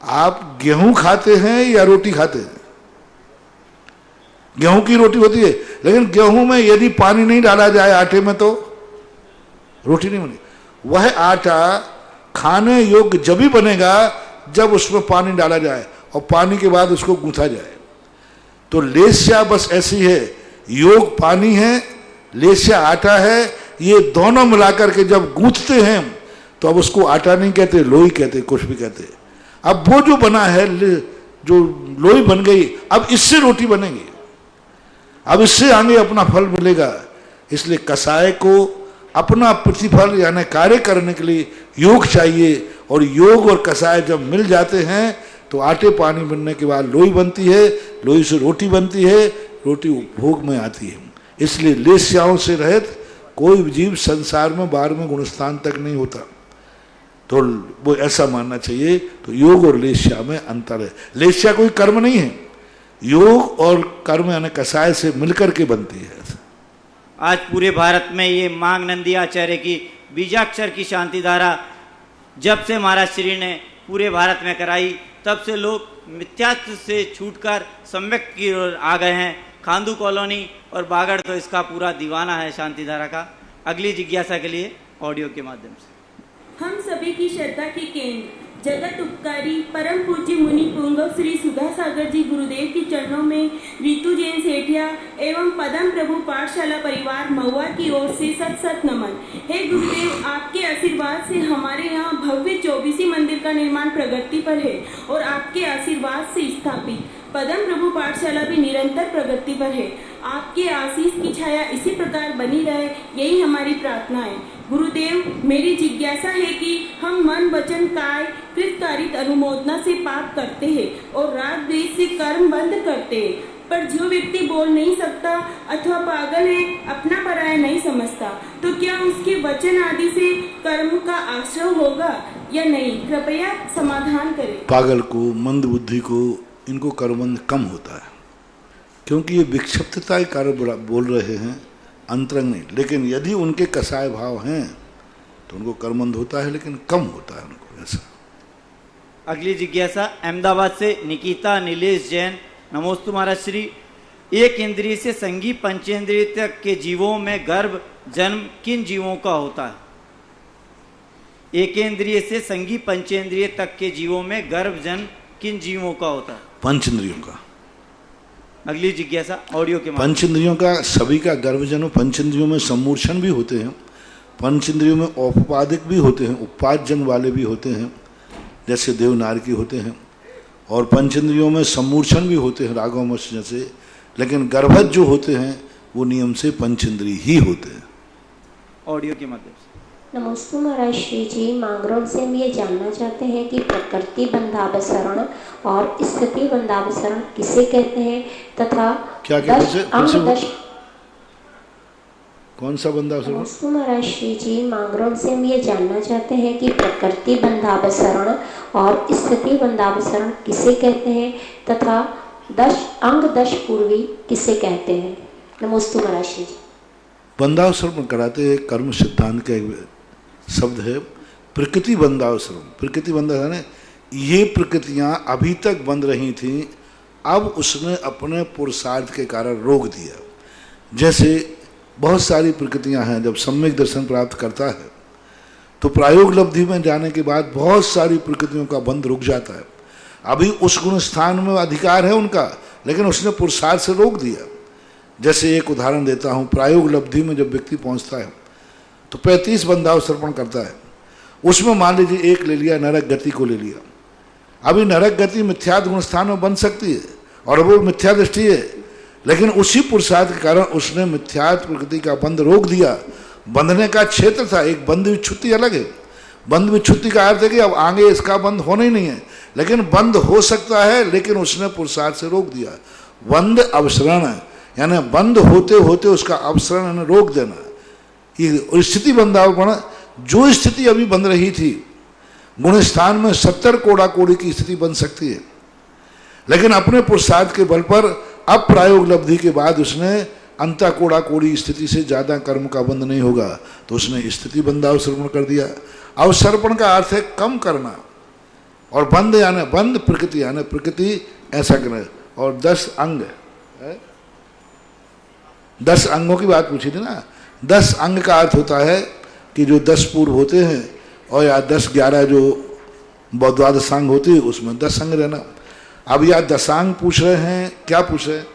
आप गेहूं खाते हैं या रोटी खाते हैं? गेहूं की रोटी होती है, लेकिन गेहूं में यदि पानी नहीं डाला जाए आटे में तो रोटी नहीं बनेगी। वह आटा खाने योग्य जब ही बनेगा जब उसमें पानी डाला जाए और पानी के बाद उसको गूंथा जाए। तो लेस्या बस ऐसी है। योग पानी है, लेस्या आटा है। ये दोनों मिलाकर के जब गूंथते हैं तो अब उसको आटा नहीं कहते, लोई कहते, कुछ भी कहते। अब वो जो बना है, जो लोई बन गई, अब इससे रोटी बनेगी। अब इससे आगे अपना फल मिलेगा। इसलिए कषाय को अपना प्रतिफल यानी कार्य करने के लिए योग चाहिए। और योग और कषाय जब मिल जाते हैं तो आटे पानी बनने के बाद लोई बनती है, लोई से रोटी बनती है, रोटी उपभोग में आती है। इसलिए लेस्याओं से रहित कोई जीव संसार में 12वें गुणस्थान तक नहीं होता। तो वो ऐसा मानना चाहिए। तो योग और लेस्या में अंतर है। लेस्या कोई कर्म नहीं है, योग और कर्म यानी कषाय से मिलकर के बनती है। आज पूरे भारत में ये मांग नंदी आचार्य की बीजाक्षर की शांति धारा जब से महाराज श्री ने पूरे भारत में कराई, तब से लोग मिथ्यात्व से छूटकर सम्यक की ओर आ गए हैं। खांदू कॉलोनी और बागड़ तो इसका पूरा दीवाना है शांति धारा का। अगली जिज्ञासा के लिए ऑडियो के माध्यम से। हम सभी की श्रद्धा के केंद्र जगत उपकारी परम पूज्य मुनि पुंगव श्री सुधा सागर जी गुरुदेव के चरणों में ऋतु जैन सेठिया एवं पदम प्रभु पाठशाला परिवार महुआ की ओर से सत सत नमन। हे गुरुदेव, आपके आशीर्वाद से हमारे यहाँ भव्य 24 मंदिर का निर्माण प्रगति पर है और आपके आशीर्वाद से स्थापित पदम प्रभु पाठशाला भी निरंतर प्रगति पर है। आपके आशीष की छाया इसी प्रकार बनी रहे, यही हमारी प्रार्थना है। गुरुदेव, मेरी जिज्ञासा है कि हम मन वचन काय कृतकारित अनुमोदना से पाप करते हैं और राग द्वेष से कर्म बंद करते हैं, पर जो व्यक्ति बोल नहीं सकता अथवा पागल है, अपना पराया नहीं समझता, तो क्या उसके वचन आदि से कर्म का आश्रय होगा या नहीं? कृपया समाधान करें। पागल को, मंद बुद्धि को, इनको कर्मबंध कम होता है, क्योंकि ये विक्षिप्तता के कारण बोल रहे हैं, अंतरंग नहीं। लेकिन यदि उनके कसाय भाव हैं तो उनको कर्मबंध होता है, लेकिन कम होता है उनको ऐसा। अगली जिज्ञासा अहमदाबाद से निकिता नीलेश जैन। नमोस्तु महाराज श्री। एक इंद्रिय से संगी पंचेंद्रिय तक के जीवों में गर्भ जन्म किन जीवों का होता है? एक इंद्रिय से संगी पंचेंद्रिय तक के जीवों में गर्भ जन्म किन जीवों का होता है? पंचेंद्रियों का। अगली जिज्ञासा ऑडियो के पंचेंद्रियों का, सभी का गर्भ जन्म। पंचेंद्रियों में सम्मूर्छन भी होते हैं, पंचेंद्रियों में औपपादिक भी होते हैं, उपपाद जन्म वाले भी होते हैं, जैसे देवनारकी होते हैं, और पंचेंद्रियों में सम्मूर्छन भी होते हैं रागवश जैसे, लेकिन गर्भज जो होते हैं वो नियम से पंचेंद्रिय ही होते हैं। ऑडियो के माध्यम से। नमस्ते महाराज श्री जी, मांगरोल से हम ये जानना चाहते हैं कि प्रकृति बंधावसरण और स्थिति बंधावसरण किसे कहते हैं तथा क्या कहते हैं? कौन सा बंधावसरण? नमस्ते महाराज श्री जी, मांगरोल से हम ये जानना चाहते हैं कि प्रकृति बंधावसरण और स्थिति बंधावसरण किसे कहते हैं तथा 10 पूर्वी किसे कहते हैं? नमस्ते महाराज श्री जी। बंधावसरण कराते हैं कर्म सिद्धांत का शब्द है प्रकृति बंधावसरण। प्रकृति बंधावसरण, ये प्रकृतियां अभी तक बंध रही थीं, अब उसने अपने पुरुषार्थ के कारण रोक दिया। जैसे बहुत सारी प्रकृतियां हैं, जब सम्यक दर्शन प्राप्त करता है तो प्रायोग लब्धि में जाने के बाद बहुत सारी प्रकृतियों का बंध रुक जाता है। अभी उस गुण स्थान में अधिकार है उनका, लेकिन उसने पुरुषार्थ से रोक दिया। जैसे एक उदाहरण देता हूँ, प्रायोग लब्धि में जब व्यक्ति पहुँचता है तो 35 बंधावसर्पण करता है। उसमें मान लीजिए एक ले लिया, नरक गति को ले लिया। अभी नरक गति मिथ्यात्व गुण स्थान में बन सकती है और वो मिथ्या दृष्टि है, लेकिन उसी पुरुषार्थ के कारण उसने मिथ्यात्व प्रकृति का बंध रोक दिया। बंधने का क्षेत्र था, एक बंध विच्छुत्ति अलग है। बंध विच्छुत्ति का अर्थ है कि अब आगे इसका बंध होना ही नहीं है, लेकिन बंध हो सकता है, लेकिन उसने पुरुषार्थ से रोक दिया। बंध अवसरण है, यानी बंद होते होते उसका अवसरण रोक देना। ये स्थिति बंधावपण, जो स्थिति अभी बन रही थी, गुण स्थान में 70 कोड़ा कोड़ी की स्थिति बन सकती है, लेकिन अपने पुरुषार्थ के बल पर अब प्रायोग लब्धि के बाद उसने अंता कोड़ा कोड़ी स्थिति से ज्यादा कर्म का बंध नहीं होगा, तो उसने स्थिति बंधावसर्पण कर दिया। अवसर्पण का अर्थ है कम करना, और बंध यानी बंध प्रकृति यानी प्रकृति ऐसा करना। और 10 अंग है, 10 अंगों की बात पूछी थी ना। 10 अंग का अर्थ होता है कि जो 10 पूर्व होते हैं, और या 10-11 जो द्वादशांग होती है उसमें 10 अंग रहना। अब या दशांग पूछ रहे हैं, क्या पूछ रहे हैं?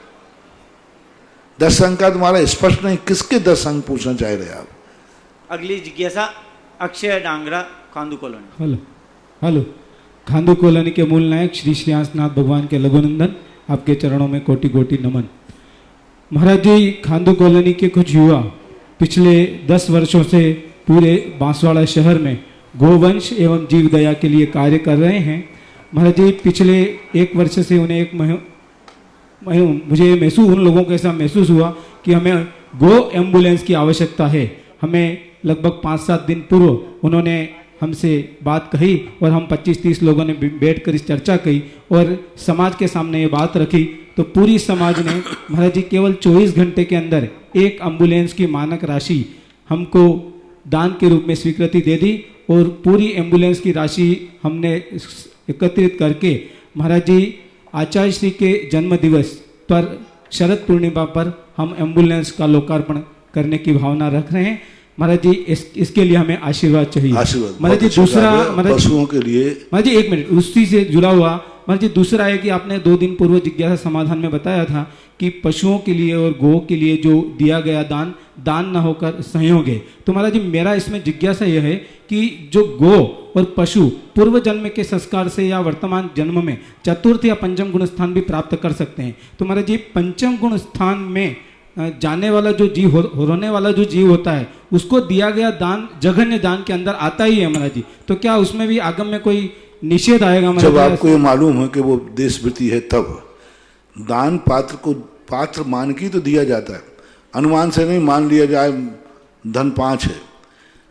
10 अंग का तुम्हारा स्पष्ट नहीं, किसके 10 अंग पूछना चाह रहे हैं आप? अगली जिज्ञासा Akshay Dangra, Khandu colony. Hello, Khandu colony के मूल नायक श्री श्रीयांशनाथ भगवान के लघुनंदन, आपके चरणों में कोटि कोटि नमन। महाराज जी, खांदू कॉलोनी के कुछ युवा पिछले 10 वर्षों से पूरे बांसवाड़ा शहर में गोवंश एवं जीव दया के लिए कार्य कर रहे हैं। महाराज जी, पिछले 1 वर्ष से उन्हें मुझे उन लोगों के साथ महसूस हुआ कि हमें गो एम्बुलेंस की आवश्यकता है। हमें लगभग 5-7 दिन पूर्व उन्होंने हमसे बात कही और हम 25-30 लोगों ने बैठकर इस चर्चा की और समाज के सामने ये बात रखी तो पूरी समाज ने महाराज जी केवल 24 घंटे के अंदर एक एम्बुलेंस की मानक राशि हमको दान के रूप में स्वीकृति दे दी और पूरी एम्बुलेंस की राशि हमने एकत्रित करके महाराज जी आचार्य श्री के जन्म दिवस पर शरद पूर्णिमा पर हम एम्बुलेंस का लोकार्पण करने की भावना रख रहे हैं। महाराज जी इसके लिए हमें आशीर्वाद चाहिए। महाराज जी दूसरा पशुओं के लिए महाराज जी 1 मिनट उसी से जुड़ा हुआ महाराज जी दूसरा है कि आपने 2 दिन पूर्व जिज्ञासा समाधान में बताया था कि पशुओं के लिए और गौ के लिए जो दिया गया दान न होकर संयोग है। तो महाराज जी मेरा इसमें जिज्ञासा यह है कि जो गौ और पशु पूर्व जन्म के संस्कार से या वर्तमान जन्म में चतुर्थ या पंचम गुण स्थान भी प्राप्त कर सकते हैं। तो महाराज जी पंचम गुण स्थान में जाने वाला जो जीव होने वाला जो जीव होता है उसको दिया गया दान जघन्य दान के अंदर आता ही है महाराज जी। तो क्या उसमें भी आगम में कोई निषेध आएगा? जब आपको ये मालूम है कि वो देशवृत्ति है तब दान पात्र को पात्र मान के तो दिया जाता है, अनुमान से नहीं मान लिया जाए धन 5 है।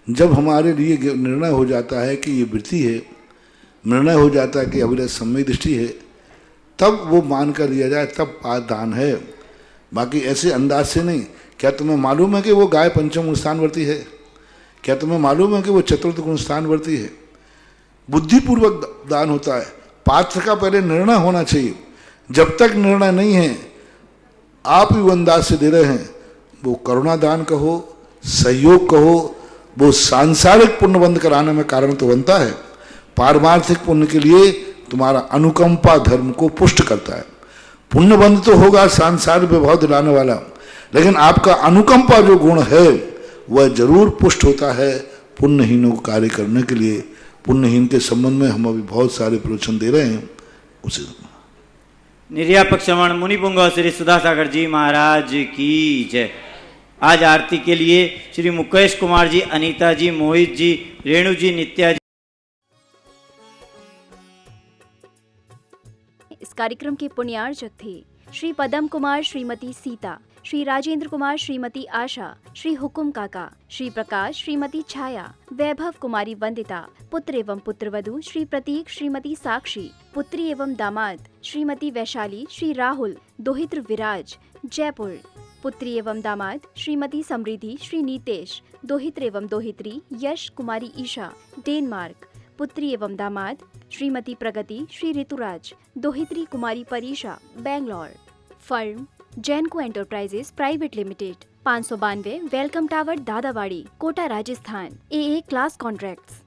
जब हमारे लिए निर्णय हो जाता है कि ये वृत्ति है, निर्णय हो जाता है कि अभिलष सम्यक दृष्टि है, तब वो मान कर लिया जाए, तब दान है। बाकी ऐसे अंदाज से नहीं। क्या तुम्हें मालूम है कि वो गाय पंचम गुण स्थानवर्ती है? क्या तुम्हें मालूम है कि वो चतुर्थ गुण स्थानवर्ती है? बुद्धिपूर्वक दान होता है। पात्र का पहले निर्णय होना चाहिए। जब तक निर्णय नहीं है, आप ही वो अंदाज से दे रहे हैं, वो करुणा दान कहो, सहयोग कहो, वो सांसारिक पुण्य बंद कराने में कारण तो बनता है, पारमार्थिक पुण्य के लिए तुम्हारा अनुकंपा धर्म को पुष्ट करता है। पुण्य बंद तो होगा सांसारिक विभाव दिलाने वाला, लेकिन आपका अनुकंपा जो गुण है वह जरूर पुष्ट होता है पुण्यहीनों को कार्य करने के लिए। पुण्यहीन के संबंध में हम अभी बहुत सारे प्रवचन दे रहे हैं। उसे निर्यापक श्रवण मुनि पुंगव श्री सुधासागर जी महाराज की जय। आज आरती के लिए श्री मुकेश कुमार जी, अनीता जी, मोहित जी, रेणु जी, नित्या जी। इस कार्यक्रम के पुण्यार्चक थे श्री पदम कुमार, श्रीमती सीता, श्री राजेंद्र कुमार, श्रीमती आशा, श्री हुकुम काका, श्री प्रकाश, श्रीमती छाया, वैभव कुमारी वंदिता, पुत्र एवं पुत्रवधू श्री प्रतीक, श्रीमती साक्षी, पुत्री एवं दामाद श्रीमती वैशाली, श्री राहुल, दोहित्र विराज, जयपुर, पुत्री एवं दामाद श्रीमती समृद्धि, श्री नीतेश, दोहित्र एवं दोहित्री यश कुमारी ईशा, डेनमार्क, पुत्री एवं दामाद श्रीमती प्रगति, श्री ऋतुराज, दोहित्री कुमारी परीशा, बैंगलोर। फर्म Jainco enterprises private limited, 592 welcome tower, Dadawadi, Kota, Rajasthan. AA class contracts.